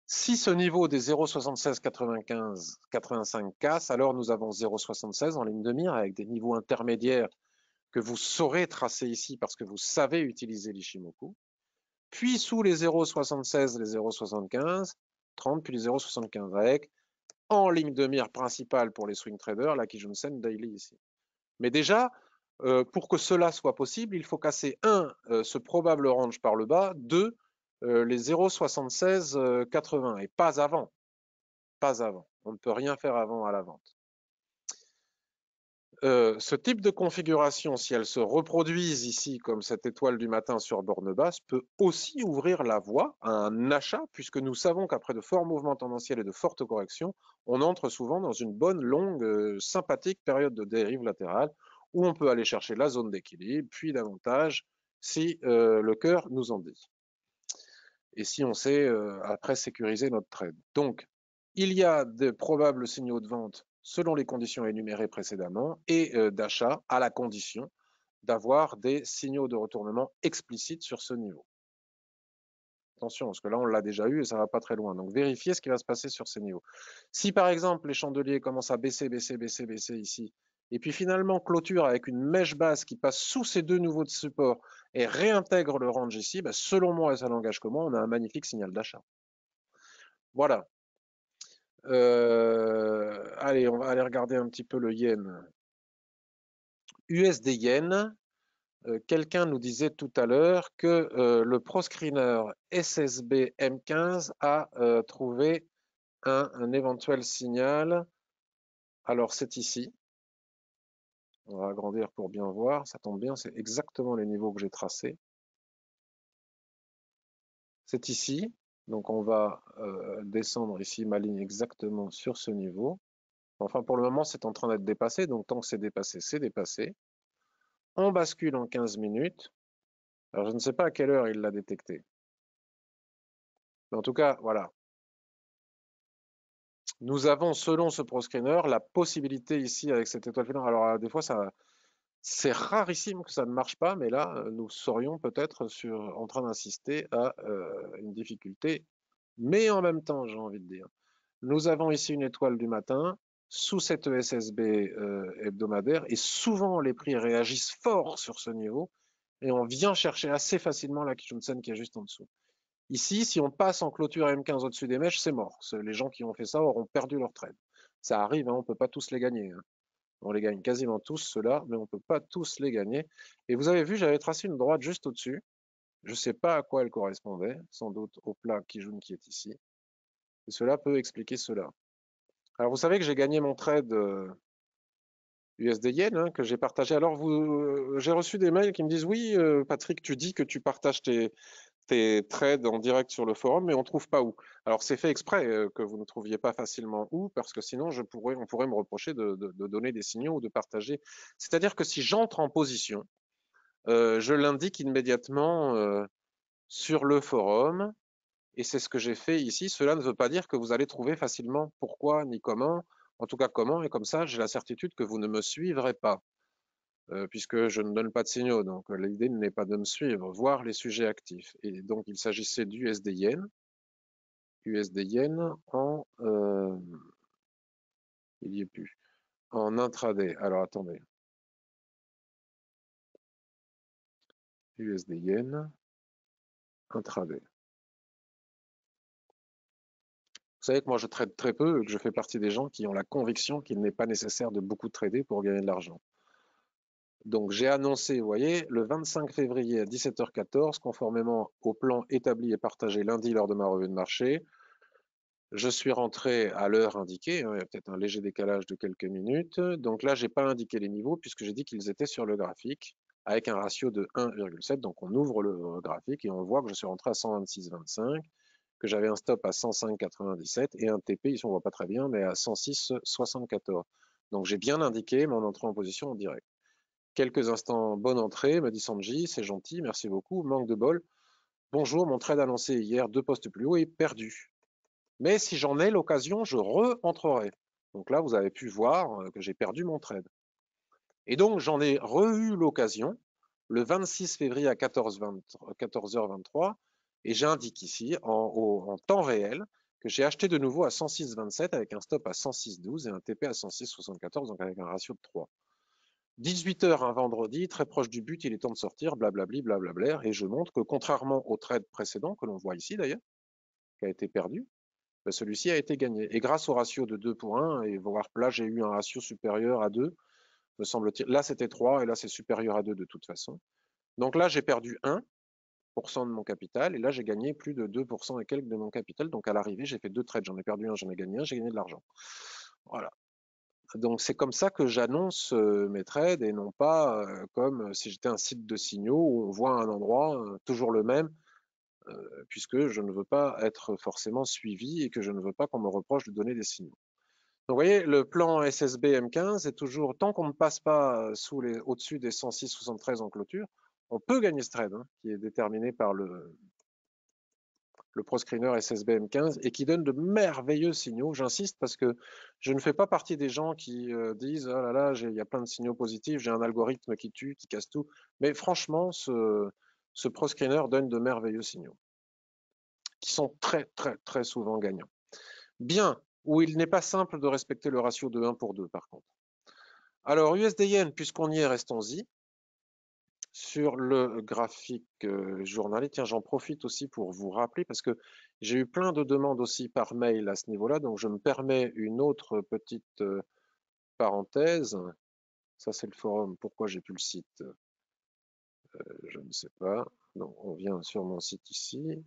Si ce niveau des 0,7685 casse, alors nous avons 0,76 en ligne de mire avec des niveaux intermédiaires que vous saurez tracer ici parce que vous savez utiliser l'Ishimoku. Puis sous les 0,76, les 0,75, 30, puis les 0,75 avec en ligne de mire principale pour les swing traders, la Kijun-sen Daily ici. Mais déjà, pour que cela soit possible, il faut casser ce probable range par le bas, les 0,7680 et pas avant. Pas avant. On ne peut rien faire avant à la vente. Ce type de configuration, si elle se reproduise ici comme cette étoile du matin sur borne basse, peut aussi ouvrir la voie à un achat, puisque nous savons qu'après de forts mouvements tendanciels et de fortes corrections, on entre souvent dans une bonne, longue, sympathique période de dérive latérale, où on peut aller chercher la zone d'équilibre, puis davantage, si le cœur nous en dit. Et si on sait après sécuriser notre trade. Donc, il y a de probables signaux de vente selon les conditions énumérées précédemment et d'achat à la condition d'avoir des signaux de retournement explicites sur ce niveau. Attention, parce que là, on l'a déjà eu et ça va pas très loin. Donc, vérifiez ce qui va se passer sur ces niveaux. Si, par exemple, les chandeliers commencent à baisser, baisser, baisser, baisser ici, et puis finalement clôture avec une mèche basse qui passe sous ces deux niveaux de support et réintègre le range ici, bah, selon moi, et ça n'engage que moi, on a un magnifique signal d'achat. Voilà. Allez, on va aller regarder un petit peu le yen. USD yen. Quelqu'un nous disait tout à l'heure que le proscreener SSB M15 a trouvé un éventuel signal. Alors c'est ici. On va agrandir pour bien voir. Ça tombe bien, c'est exactement les niveaux que j'ai tracés. C'est ici. Donc on va descendre ici ma ligne exactement sur ce niveau. Enfin pour le moment c'est en train d'être dépassé. Donc tant que c'est dépassé, c'est dépassé. On bascule en 15 minutes. Alors je ne sais pas à quelle heure il l'a détecté. Mais en tout cas, voilà. Nous avons, selon ce proscreener, la possibilité ici avec cette étoile filante. Alors, des fois, c'est rarissime que ça ne marche pas, mais là, nous serions peut-être en train d'insister à une difficulté. Mais en même temps, j'ai envie de dire, nous avons ici une étoile du matin sous cette ESSB hebdomadaire et souvent les prix réagissent fort sur ce niveau et on vient chercher assez facilement la Kijun-sen qui est juste en dessous. Ici, si on passe en clôture M15 au-dessus des mèches, c'est mort. Les gens qui ont fait ça auront perdu leur trade. Ça arrive, hein, on ne peut pas tous les gagner. Hein. On les gagne quasiment tous, ceux-là, mais on ne peut pas tous les gagner. Et vous avez vu, j'avais tracé une droite juste au-dessus. Je ne sais pas à quoi elle correspondait, sans doute au plat Kijun qui est ici. Et cela peut expliquer cela. Alors, vous savez que j'ai gagné mon trade USD Yen hein, que j'ai partagé. Alors, j'ai reçu des mails qui me disent oui, Patrick, tu dis que tu partages tes trades en direct sur le forum, mais on ne trouve pas où. Alors, c'est fait exprès que vous ne trouviez pas facilement où, parce que sinon, on pourrait me reprocher de donner des signaux ou de partager. C'est-à-dire que si j'entre en position, je l'indique immédiatement sur le forum, et c'est ce que j'ai fait ici. Cela ne veut pas dire que vous allez trouver facilement pourquoi ni comment. En tout cas, comment, et comme ça, j'ai la certitude que vous ne me suivrez pas, puisque je ne donne pas de signaux. Donc, l'idée n'est pas de me suivre, voir les sujets actifs. Et donc, il s'agissait du USD Yen. USD Yen en... il n'y est plus. En intraday. Alors, attendez. USD Yen, intraday. Vous savez que moi, je trade très peu et que je fais partie des gens qui ont la conviction qu'il n'est pas nécessaire de beaucoup trader pour gagner de l'argent. Donc, j'ai annoncé, vous voyez, le 25 février à 17h14, conformément au plan établi et partagé lundi lors de ma revue de marché, je suis rentré à l'heure indiquée, hein, il y a peut-être un léger décalage de quelques minutes. Donc là, je n'ai pas indiqué les niveaux puisque j'ai dit qu'ils étaient sur le graphique avec un ratio de 1,7. Donc on ouvre le graphique et on voit que je suis rentré à 126,25, que j'avais un stop à 105,97 et un TP, ici on ne voit pas très bien, mais à 106,74. Donc j'ai bien indiqué mon entrée en position en direct. Quelques instants, bonne entrée, me dit Sanji, c'est gentil, merci beaucoup, manque de bol. Bonjour, mon trade annoncé hier, 2 postes plus haut est perdu. Mais si j'en ai l'occasion, je re-entrerai. Donc là, vous avez pu voir que j'ai perdu mon trade. Et donc, j'en ai re-eu l'occasion le 26 février à 14h23 et j'indique ici en temps réel que j'ai acheté de nouveau à 106,27 avec un stop à 106,12 et un TP à 106,74, donc avec un ratio de 3. 18h un vendredi, très proche du but, il est temps de sortir, blablabli, blablabla, et je montre que contrairement au trade précédent, que l'on voit ici d'ailleurs, qui a été perdu, celui-ci a été gagné. Et grâce au ratio de 2 pour 1, et voir là j'ai eu un ratio supérieur à 2, me semble-t-il. Là c'était 3 et là c'est supérieur à 2 de toute façon. Donc là j'ai perdu 1% de mon capital et là j'ai gagné plus de 2% et quelques de mon capital. Donc à l'arrivée j'ai fait 2 trades, j'en ai perdu un, j'en ai gagné un, j'ai gagné de l'argent. Voilà. Donc c'est comme ça que j'annonce mes trades et non pas comme si j'étais un site de signaux où on voit un endroit, toujours le même, puisque je ne veux pas être forcément suivi et que je ne veux pas qu'on me reproche de donner des signaux. Donc vous voyez, le plan SSB M15 est toujours, tant qu'on ne passe pas au-dessus des 106,73 en clôture, on peut gagner ce trade, hein, qui est déterminé par le proscreener SSB M15 et qui donne de merveilleux signaux. J'insiste parce que je ne fais pas partie des gens qui disent oh là là, il y a plein de signaux positifs, j'ai un algorithme qui tue, qui casse tout. Mais franchement, ce proscreener donne de merveilleux signaux. qui sont très, très, très souvent gagnants. Bien, où il n'est pas simple de respecter le ratio de 1 pour 2, par contre. Alors, USD-Yen, puisqu'on y est, restons-y. Sur le graphique journalier, tiens, j'en profite aussi pour vous rappeler, parce que j'ai eu plein de demandes aussi par mail à ce niveau-là, donc je me permets une autre petite parenthèse. Ça, c'est le forum. Pourquoi j'ai plus le site? Je ne sais pas. Donc, on vient sur mon site ici.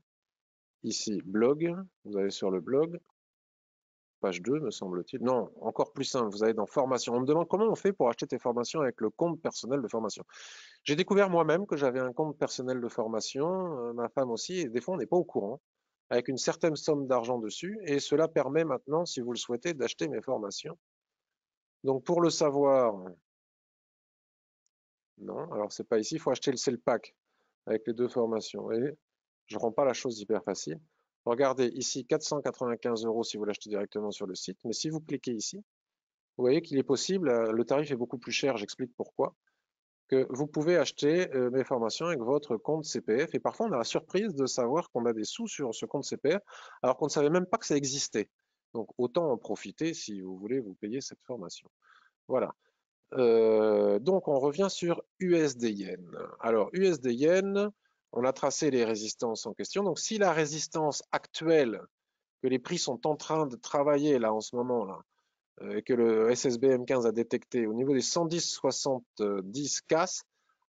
Ici, blog. Vous allez sur le blog. Page 2, me semble-t-il. Non, encore plus simple. Vous allez dans formation. On me demande comment on fait pour acheter tes formations avec le compte personnel de formation. J'ai découvert moi-même que j'avais un compte personnel de formation, ma femme aussi, et des fois, on n'est pas au courant, avec une certaine somme d'argent dessus. Et cela permet maintenant, si vous le souhaitez, d'acheter mes formations. Donc, pour le savoir, non, alors c'est pas ici, il faut acheter le pack avec les deux formations. Et je ne rends pas la chose hyper facile. Regardez ici, 495 € si vous l'achetez directement sur le site. Mais si vous cliquez ici, vous voyez qu'il est possible, le tarif est beaucoup plus cher, j'explique pourquoi, que vous pouvez acheter mes formations avec votre compte CPF. Et parfois, on a la surprise de savoir qu'on a des sous sur ce compte CPF, alors qu'on ne savait même pas que ça existait. Donc, autant en profiter si vous voulez vous payer cette formation. Voilà. Donc, on revient sur USD-Yen. Alors, USD-Yen, on a tracé les résistances en question. Donc, si la résistance actuelle, que les prix sont en train de travailler là en ce moment, là, et que le SSB M15 a détecté au niveau des 110,70 casse,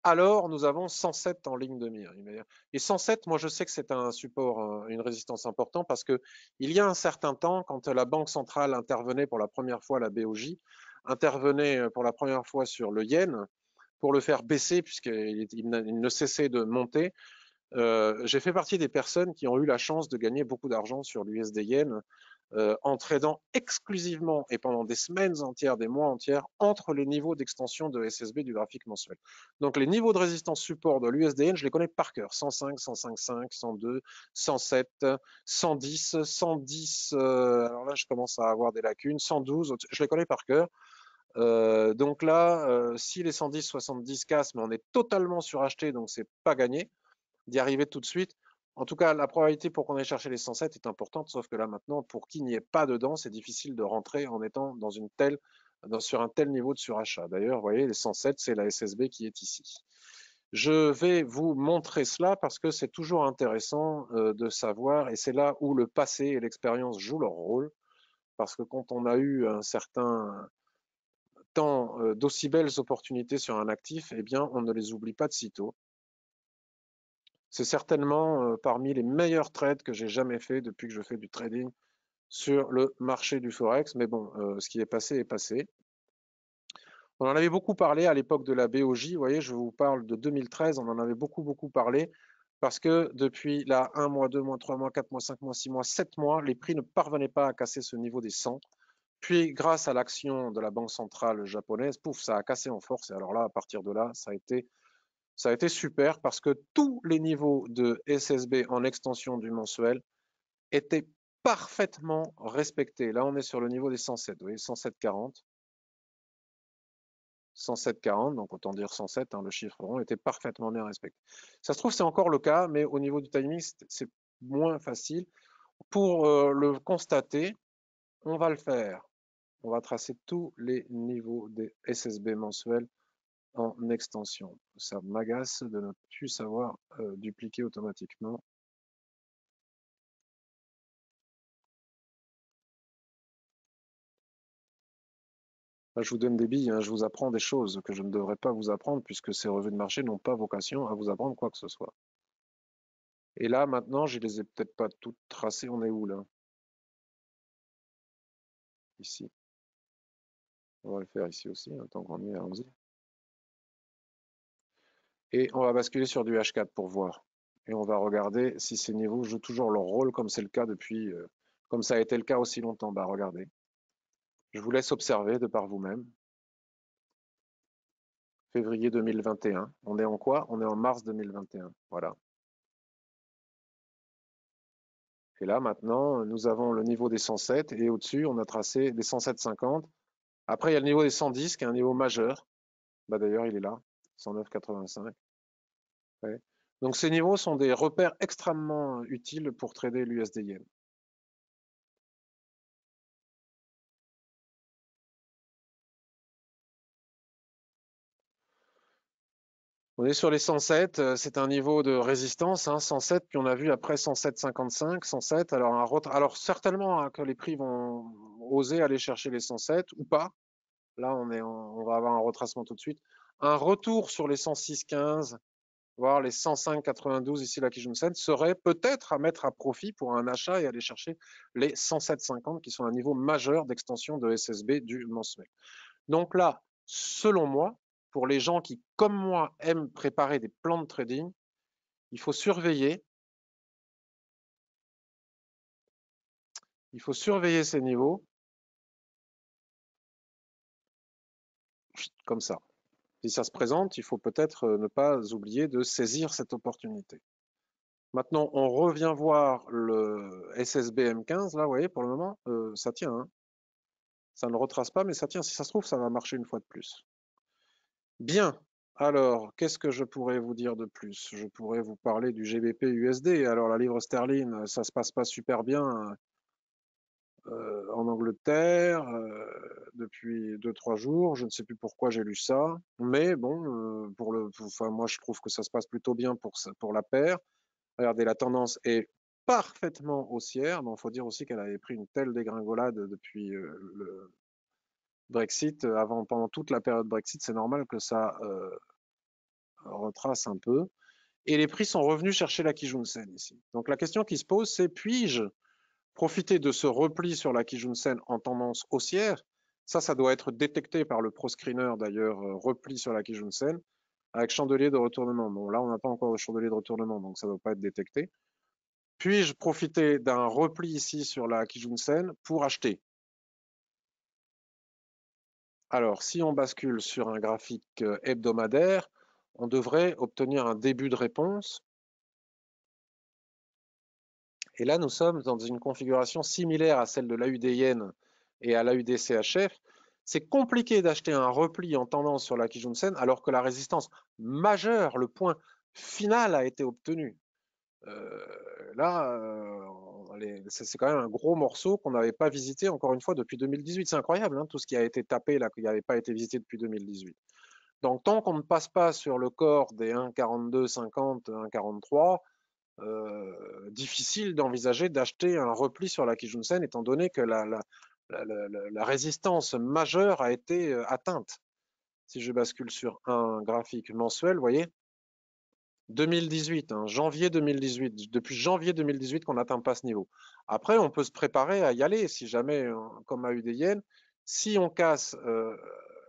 alors nous avons 107 en ligne de mire. Et 107, moi je sais que c'est un support, une résistance importante parce que il y a un certain temps, quand la Banque centrale intervenait pour la première fois, la BOJ, intervenait pour la première fois sur le yen pour le faire baisser puisqu'il ne cessait de monter. J'ai fait partie des personnes qui ont eu la chance de gagner beaucoup d'argent sur l'USD yen en tradant exclusivement et pendant des semaines entières, des mois entiers, entre les niveaux d'extension de SSB du graphique mensuel. Donc les niveaux de résistance support de l'USDN, je les connais par cœur. 105, 105.5, 102, 107, 110, 110, alors là je commence à avoir des lacunes, 112, je les connais par cœur. Donc là, si les 110, 70 cassent, mais on est totalement suracheté, donc c'est pas gagné d'y arriver tout de suite. En tout cas, la probabilité pour qu'on aille chercher les 107 est importante, sauf que là maintenant, pour qu'il n'y ait pas dedans, c'est difficile de rentrer en étant sur un tel niveau de surachat. D'ailleurs, vous voyez, les 107, c'est la SSB qui est ici. Je vais vous montrer cela parce que c'est toujours intéressant de savoir, et c'est là où le passé et l'expérience jouent leur rôle, parce que quand on a eu un certain temps d'aussi belles opportunités sur un actif, eh bien, on ne les oublie pas de sitôt. C'est certainement parmi les meilleurs trades que j'ai jamais fait depuis que je fais du trading sur le marché du Forex. Mais bon, ce qui est passé est passé. On en avait beaucoup parlé à l'époque de la BOJ. Vous voyez, je vous parle de 2013. On en avait beaucoup, beaucoup parlé parce que depuis là, 1 mois, 2 mois, 3 mois, 4 mois, 5 mois, 6 mois, 7 mois, les prix ne parvenaient pas à casser ce niveau des 100. Puis, grâce à l'action de la Banque centrale japonaise, pouf, ça a cassé en force. Et alors là, à partir de là, ça a été super parce que tous les niveaux de SSB en extension du mensuel étaient parfaitement respectés. Là, on est sur le niveau des 107, vous voyez, 107,40. 107,40, donc autant dire 107, hein, le chiffre rond était parfaitement bien respecté. Ça se trouve, c'est encore le cas, mais au niveau du timing, c'est moins facile. Pour le constater, on va le faire. On va tracer tous les niveaux des SSB mensuels en extension. Ça m'agace de ne plus savoir dupliquer automatiquement. Là, je vous donne des billes, hein, je vous apprends des choses que je ne devrais pas vous apprendre puisque ces revues de marché n'ont pas vocation à vous apprendre quoi que ce soit. Et là, maintenant, je les ai peut-être pas toutes tracées. On est où là? Ici. On va le faire ici aussi, hein, tant qu'on y est, allons-y. Et on va basculer sur du H4 pour voir. Et on va regarder si ces niveaux jouent toujours leur rôle comme c'est le cas depuis, comme ça a été le cas aussi longtemps. Bah regardez. Je vous laisse observer de par vous-même. Février 2021. On est en quoi? On est en mars 2021. Voilà. Et là, maintenant, nous avons le niveau des 107 et au-dessus, on a tracé des 107,50. Après, il y a le niveau des 110 qui est un niveau majeur. Bah, d'ailleurs, il est là, 109,85. Ouais. Donc ces niveaux sont des repères extrêmement utiles pour trader l'USD Yen. On est sur les 107, c'est un niveau de résistance, hein, 107, puis on a vu après 107,55, 107. Alors certainement hein, que les prix vont oser aller chercher les 107 ou pas. Là, on va avoir un retracement tout de suite. Un retour sur les 106,15, voire les 105,92 ici la Kijun-sen serait peut-être à mettre à profit pour un achat et aller chercher les 107,50 qui sont un niveau majeur d'extension de SSB du mensuel. Donc là, selon moi, pour les gens qui, comme moi, aiment préparer des plans de trading, il faut surveiller ces niveaux comme ça. Si ça se présente, il faut peut-être ne pas oublier de saisir cette opportunité. Maintenant, on revient voir le SSB M15, là, vous voyez, pour le moment, ça tient. Hein. Ça ne retrace pas, mais ça tient. Si ça se trouve, ça va marcher une fois de plus. Bien. Alors, qu'est-ce que je pourrais vous dire de plus? Je pourrais vous parler du GBP USD. Alors, la livre sterling, ça se passe pas super bien en Angleterre depuis 2-3 jours. Je ne sais plus pourquoi j'ai lu ça. Mais bon, enfin, moi, je trouve que ça se passe plutôt bien pour la paire. Regardez, la tendance est parfaitement haussière. Bon, il faut dire aussi qu'elle avait pris une telle dégringolade depuis le Brexit. Pendant toute la période Brexit, c'est normal que ça retrace un peu. Et les prix sont revenus chercher la Kijun-sen ici. Donc la question qui se pose, c'est puis-je profiter de ce repli sur la Kijun-sen en tendance haussière? Ça doit être détecté par le proscreener d'ailleurs, repli sur la Kijun-sen avec chandelier de retournement. Bon, là, on n'a pas encore de chandelier de retournement, donc ça ne doit pas être détecté. Puis-je profiter d'un repli ici sur la Kijun-sen pour acheter? Alors, si on bascule sur un graphique hebdomadaire, on devrait obtenir un début de réponse. Et là, nous sommes dans une configuration similaire à celle de l'AUD-Yen et à l'AUD-CHF. C'est compliqué d'acheter un repli en tendance sur la Kijun-sen alors que la résistance majeure, le point final a été obtenu. Là, c'est quand même un gros morceau qu'on n'avait pas visité encore une fois depuis 2018. C'est incroyable, hein, tout ce qui a été tapé là, qui n'avait pas été visité depuis 2018. Donc tant qu'on ne passe pas sur le corps des 1,4250, 1,43, difficile d'envisager d'acheter un repli sur la Kijun-sen étant donné que la résistance majeure a été atteinte. Si je bascule sur un graphique mensuel, vous voyez, 2018, hein, janvier 2018, depuis janvier 2018 qu'on n'atteint pas ce niveau. Après, on peut se préparer à y aller si jamais, comme a eu des yens, si on casse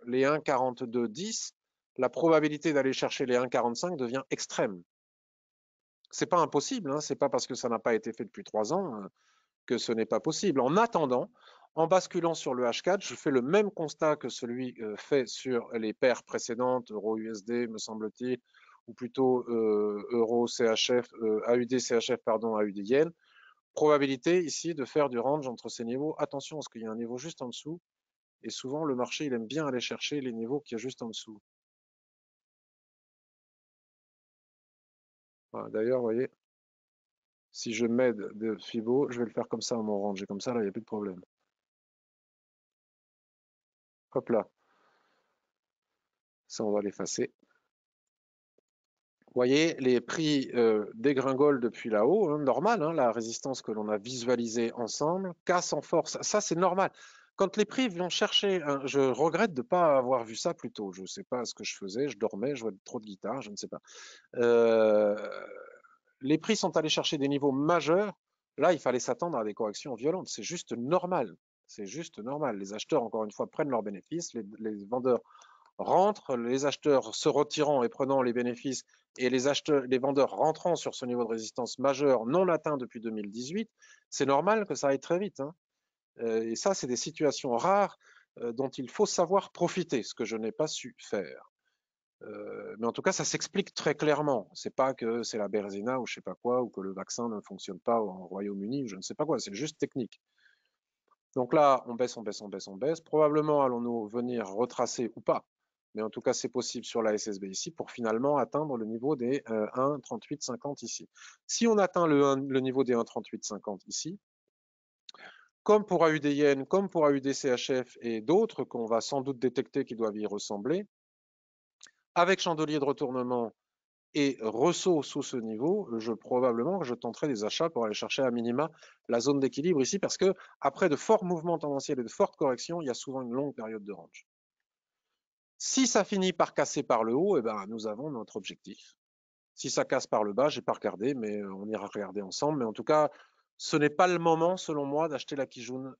les 1,4210, la probabilité d'aller chercher les 1,45 devient extrême. C'est pas impossible, hein, c'est pas parce que ça n'a pas été fait depuis 3 ans que ce n'est pas possible. En attendant, en basculant sur le H4, je fais le même constat que celui fait sur les paires précédentes, euro-USD, me semble-t-il, ou plutôt euro-CHF, AUD-CHF, pardon, AUD-Yen. Probabilité ici de faire du range entre ces niveaux. Attention, parce qu'il y a un niveau juste en dessous. Et souvent, le marché, il aime bien aller chercher les niveaux qu'il y a juste en dessous. Voilà, d'ailleurs, vous voyez, si je m'aide de Fibo, je vais le faire comme ça à mon range. Et comme ça, là, il n'y a plus de problème. Hop là. Ça, on va l'effacer. Vous voyez, les prix dégringolent depuis là-haut, hein, normal, hein, la résistance que l'on a visualisée ensemble casse en force. Ça, c'est normal. Quand les prix vont chercher, je regrette de ne pas avoir vu ça plus tôt. Je ne sais pas ce que je faisais, je dormais, je jouais trop de guitare, je ne sais pas. Euh, les prix sont allés chercher des niveaux majeurs. Là, il fallait s'attendre à des corrections violentes. C'est juste normal. C'est juste normal. Les acheteurs, encore une fois, prennent leurs bénéfices. Les vendeurs rentrent, les acheteurs se retirant et prenant les bénéfices et les vendeurs rentrant sur ce niveau de résistance majeur non atteint depuis 2018, c'est normal que ça aille très vite. Hein. Et ça, c'est des situations rares dont il faut savoir profiter, ce que je n'ai pas su faire. Mais en tout cas, ça s'explique très clairement. C'est pas que c'est la Berzina ou je sais pas quoi, ou que le vaccin ne fonctionne pas au Royaume-Uni, ou je ne sais pas quoi, c'est juste technique. Donc là, on baisse, on baisse, on baisse, on baisse. Probablement allons-nous venir retracer ou pas mais en tout cas c'est possible sur la SSB ici, pour finalement atteindre le niveau des 1,3850 ici. Si on atteint le niveau des 1,3850 ici, comme pour AUDN, comme pour AUDCHF et d'autres qu'on va sans doute détecter qui doivent y ressembler, avec chandelier de retournement et ressaut sous ce niveau, probablement que je tenterai des achats pour aller chercher à minima la zone d'équilibre ici, parce que après de forts mouvements tendanciels et de fortes corrections, il y a souvent une longue période de range. Si ça finit par casser par le haut, eh ben, nous avons notre objectif. Si ça casse par le bas, j'ai pas regardé, mais on ira regarder ensemble. Mais en tout cas, ce n'est pas le moment, selon moi, d'acheter la Kijun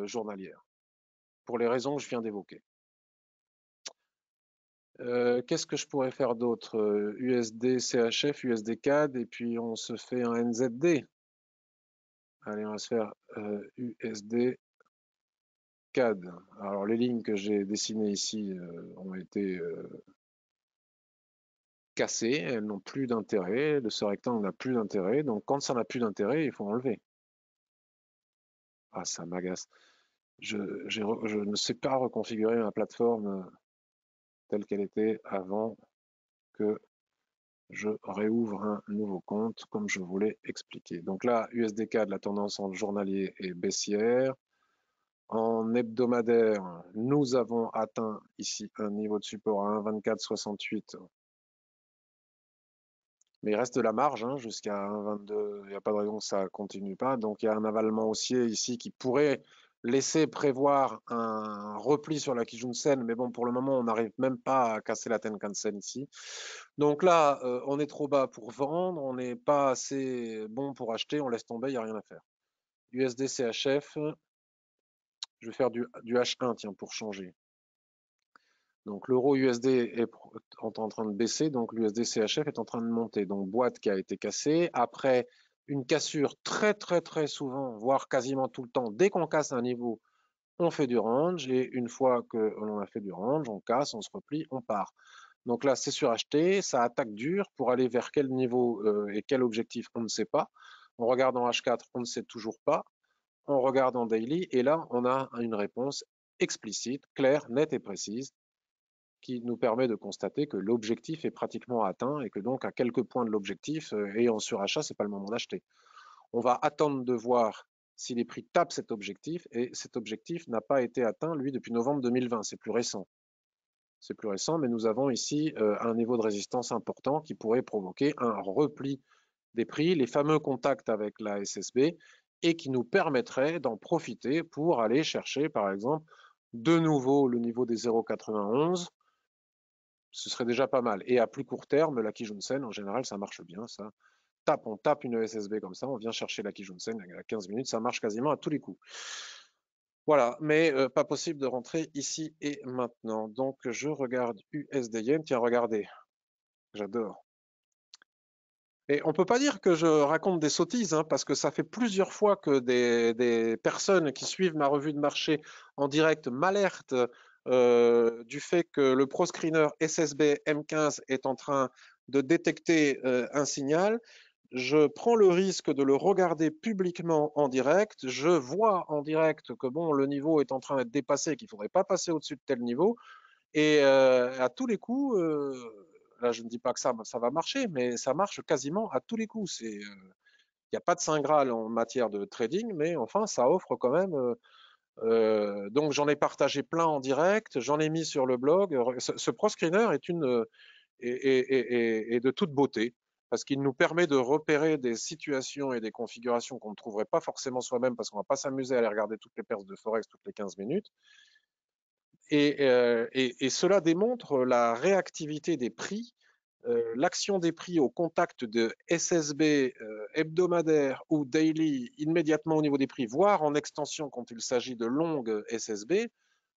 journalière, pour les raisons que je viens d'évoquer. Qu'est-ce que je pourrais faire d'autre? USD CHF, USD CAD, et puis on se fait un NZD. Allez, on va se faire USD CAD. Alors, les lignes que j'ai dessinées ici ont été cassées, elles n'ont plus d'intérêt. Ce rectangle n'a plus d'intérêt. Donc, quand ça n'a plus d'intérêt, il faut enlever. Ah, ça m'agace. Je ne sais pas reconfigurer ma plateforme telle qu'elle était avant que je réouvre un nouveau compte comme je voulais expliquer. Donc là, USD-CAD, la tendance en journalier est baissière. En hebdomadaire, nous avons atteint ici un niveau de support à 1,2468. Mais il reste de la marge jusqu'à 1,22. Il n'y a pas de raison que ça ne continue pas. Donc il y a un avalement haussier ici qui pourrait laisser prévoir un repli sur la Kijun-sen. Mais bon, pour le moment, on n'arrive même pas à casser la Tenkan-sen ici. Donc là, on est trop bas pour vendre, on n'est pas assez bon pour acheter, on laisse tomber, il n'y a rien à faire. USD CHF, je vais faire du H1, tiens, pour changer. Donc l'euro USD est en train de baisser, donc l'USD CHF est en train de monter. Donc boîte qui a été cassée. Après une cassure très souvent, voire quasiment tout le temps, dès qu'on casse un niveau, on fait du range. Et une fois que l'on a fait du range, on casse, on se replie, on part. Donc là, c'est suracheté, ça attaque dur pour aller vers quel niveau et quel objectif, on ne sait pas. On regarde en H4, on ne sait toujours pas. On regarde en daily et là, on a une réponse explicite, claire, nette et précise qui nous permet de constater que l'objectif est pratiquement atteint et que donc à quelques points de l'objectif et en surachat, ce n'est pas le moment d'acheter. On va attendre de voir si les prix tapent cet objectif et cet objectif n'a pas été atteint, lui, depuis novembre 2020. C'est plus récent. C'est plus récent, mais nous avons ici un niveau de résistance important qui pourrait provoquer un repli des prix, les fameux contacts avec la SSB, et qui nous permettrait d'en profiter pour aller chercher, par exemple, de nouveau le niveau des 0,91. Ce serait déjà pas mal. Et à plus court terme, la Kijun-sen, en général, ça marche bien. Ça on tape une SSB comme ça, on vient chercher la Kijun-sen à 15 minutes, ça marche quasiment à tous les coups. Voilà, mais pas possible de rentrer ici et maintenant. Donc je regarde USD Yen. Tiens, regardez, j'adore. Et on peut pas dire que je raconte des sottises, parce que ça fait plusieurs fois que des personnes qui suivent ma revue de marché en direct m'alertent du fait que le proscreener SSB M15 est en train de détecter un signal. Je prends le risque de le regarder publiquement en direct. Je vois en direct que bon, le niveau est en train d'être dépassé, qu'il ne faudrait pas passer au-dessus de tel niveau. Et à tous les coups, là je ne dis pas que ça va marcher, mais ça marche quasiment à tous les coups. Il n'y a pas de saint graal en matière de trading, mais enfin ça offre quand même. Donc j'en ai partagé plein en direct, j'en ai mis sur le blog. Ce proscreener est de toute beauté parce qu'il nous permet de repérer des situations et des configurations qu'on ne trouverait pas forcément soi-même parce qu'on ne va pas s'amuser à aller regarder toutes les paires de Forex toutes les 15 minutes. Et cela démontre la réactivité des prix, l'action des prix au contact de SSB hebdomadaire ou daily immédiatement au niveau des prix, voire en extension quand il s'agit de longues SSB,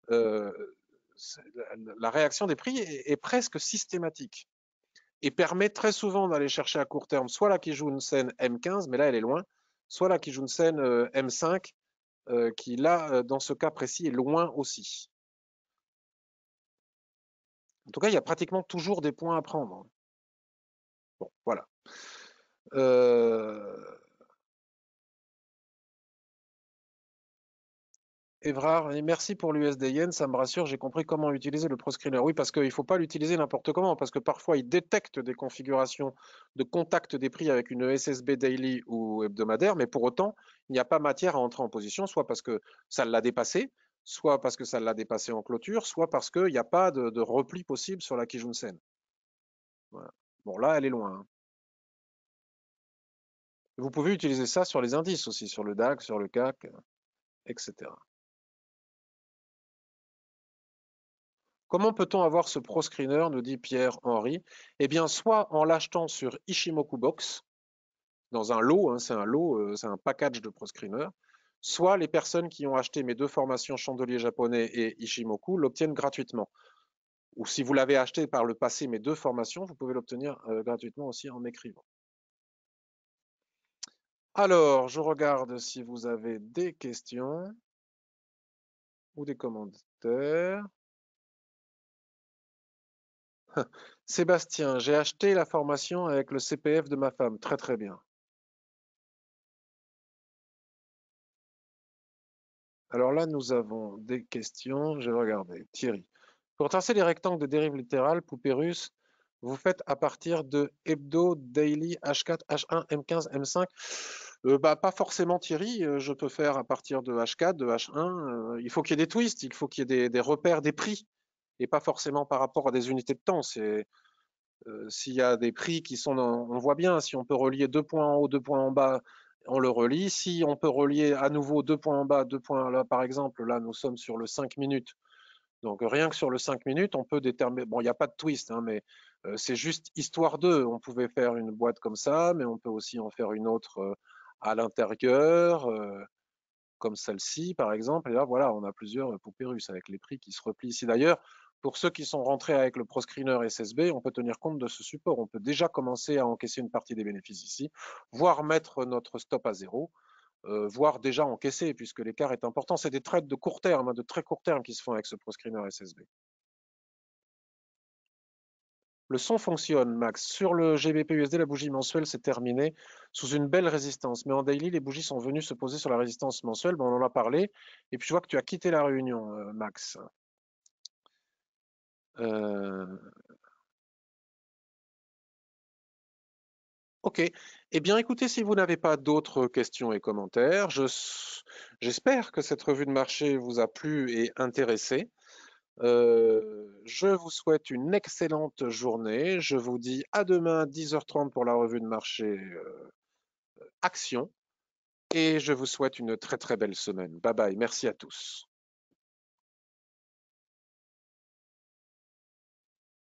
la réaction des prix est presque systématique et permet très souvent d'aller chercher à court terme soit la Kijun-sen M15, mais là elle est loin, soit la Kijun-sen M5, qui là, dans ce cas précis, est loin aussi. En tout cas, il y a pratiquement toujours des points à prendre. Bon, voilà. Evrard, et merci pour l'USD Yen, ça me rassure, j'ai compris comment utiliser le ProScreener. Oui, parce qu'il ne faut pas l'utiliser n'importe comment, parce que parfois il détecte des configurations de contact des prix avec une SSB daily ou hebdomadaire, mais pour autant, il n'y a pas matière à entrer en position, soit parce que ça l'a dépassé, soit parce que ça l'a dépassé en clôture, soit parce qu'il n'y a pas de repli possible sur la Kijun Sen. Voilà. Bon, là, elle est loin, hein. Vous pouvez utiliser ça sur les indices aussi, sur le DAX, sur le CAC, etc. Comment peut-on avoir ce ProScreener, nous dit Pierre-Henri? Eh bien, soit en l'achetant sur Ishimoku Box, dans un lot, hein, c'est un lot, c'est un package de ProScreener, soit les personnes qui ont acheté mes deux formations Chandelier japonais et Ishimoku l'obtiennent gratuitement. Ou si vous l'avez acheté par le passé, mes deux formations, vous pouvez l'obtenir gratuitement aussi en m'écrivant. Alors, je regarde si vous avez des questions ou des commentaires. Sébastien, j'ai acheté la formation avec le CPF de ma femme. Très très bien. Alors là, nous avons des questions. Je vais regarder. Thierry. Pour tracer les rectangles de dérive littérale, poupée russe, vous faites à partir de hebdo, daily, H4, H1, M15, M5. Bah, pas forcément Thierry. Je peux faire à partir de H4, de H1. Il faut qu'il y ait des twists, il faut qu'il y ait des repères, des prix, et pas forcément par rapport à des unités de temps. S'il y a des prix qui sont, on voit bien, si on peut relier deux points en haut, deux points en bas, on le relie. Si on peut relier à nouveau deux points en bas, deux points là, par exemple, là nous sommes sur le 5 minutes. Donc rien que sur le 5 minutes, on peut déterminer. Bon, il n'y a pas de twist, hein, mais c'est juste histoire d'eux. On pouvait faire une boîte comme ça, mais on peut aussi en faire une autre à l'intérieur, comme celle-ci, par exemple. Et là, voilà, on a plusieurs poupées russes avec les prix qui se replient ici. D'ailleurs, pour ceux qui sont rentrés avec le ProScreener SSB, on peut tenir compte de ce support. On peut déjà commencer à encaisser une partie des bénéfices ici, voire mettre notre stop à zéro, voire déjà encaisser, puisque l'écart est important. C'est des trades de court terme, hein, de très court terme qui se font avec ce ProScreener SSB. Le son fonctionne, Max. Sur le GBP-USD, la bougie mensuelle s'est terminée sous une belle résistance. Mais en daily, les bougies sont venues se poser sur la résistance mensuelle. Bon, on en a parlé. Et puis, je vois que tu as quitté la réunion, Max. Euh, Ok. Eh bien, écoutez, si vous n'avez pas d'autres questions et commentaires, j'espère que cette revue de marché vous a plu et intéressé. Je vous souhaite une excellente journée. Je vous dis à demain 10h30 pour la revue de marché Action. Et je vous souhaite une très très belle semaine. Bye bye. Merci à tous.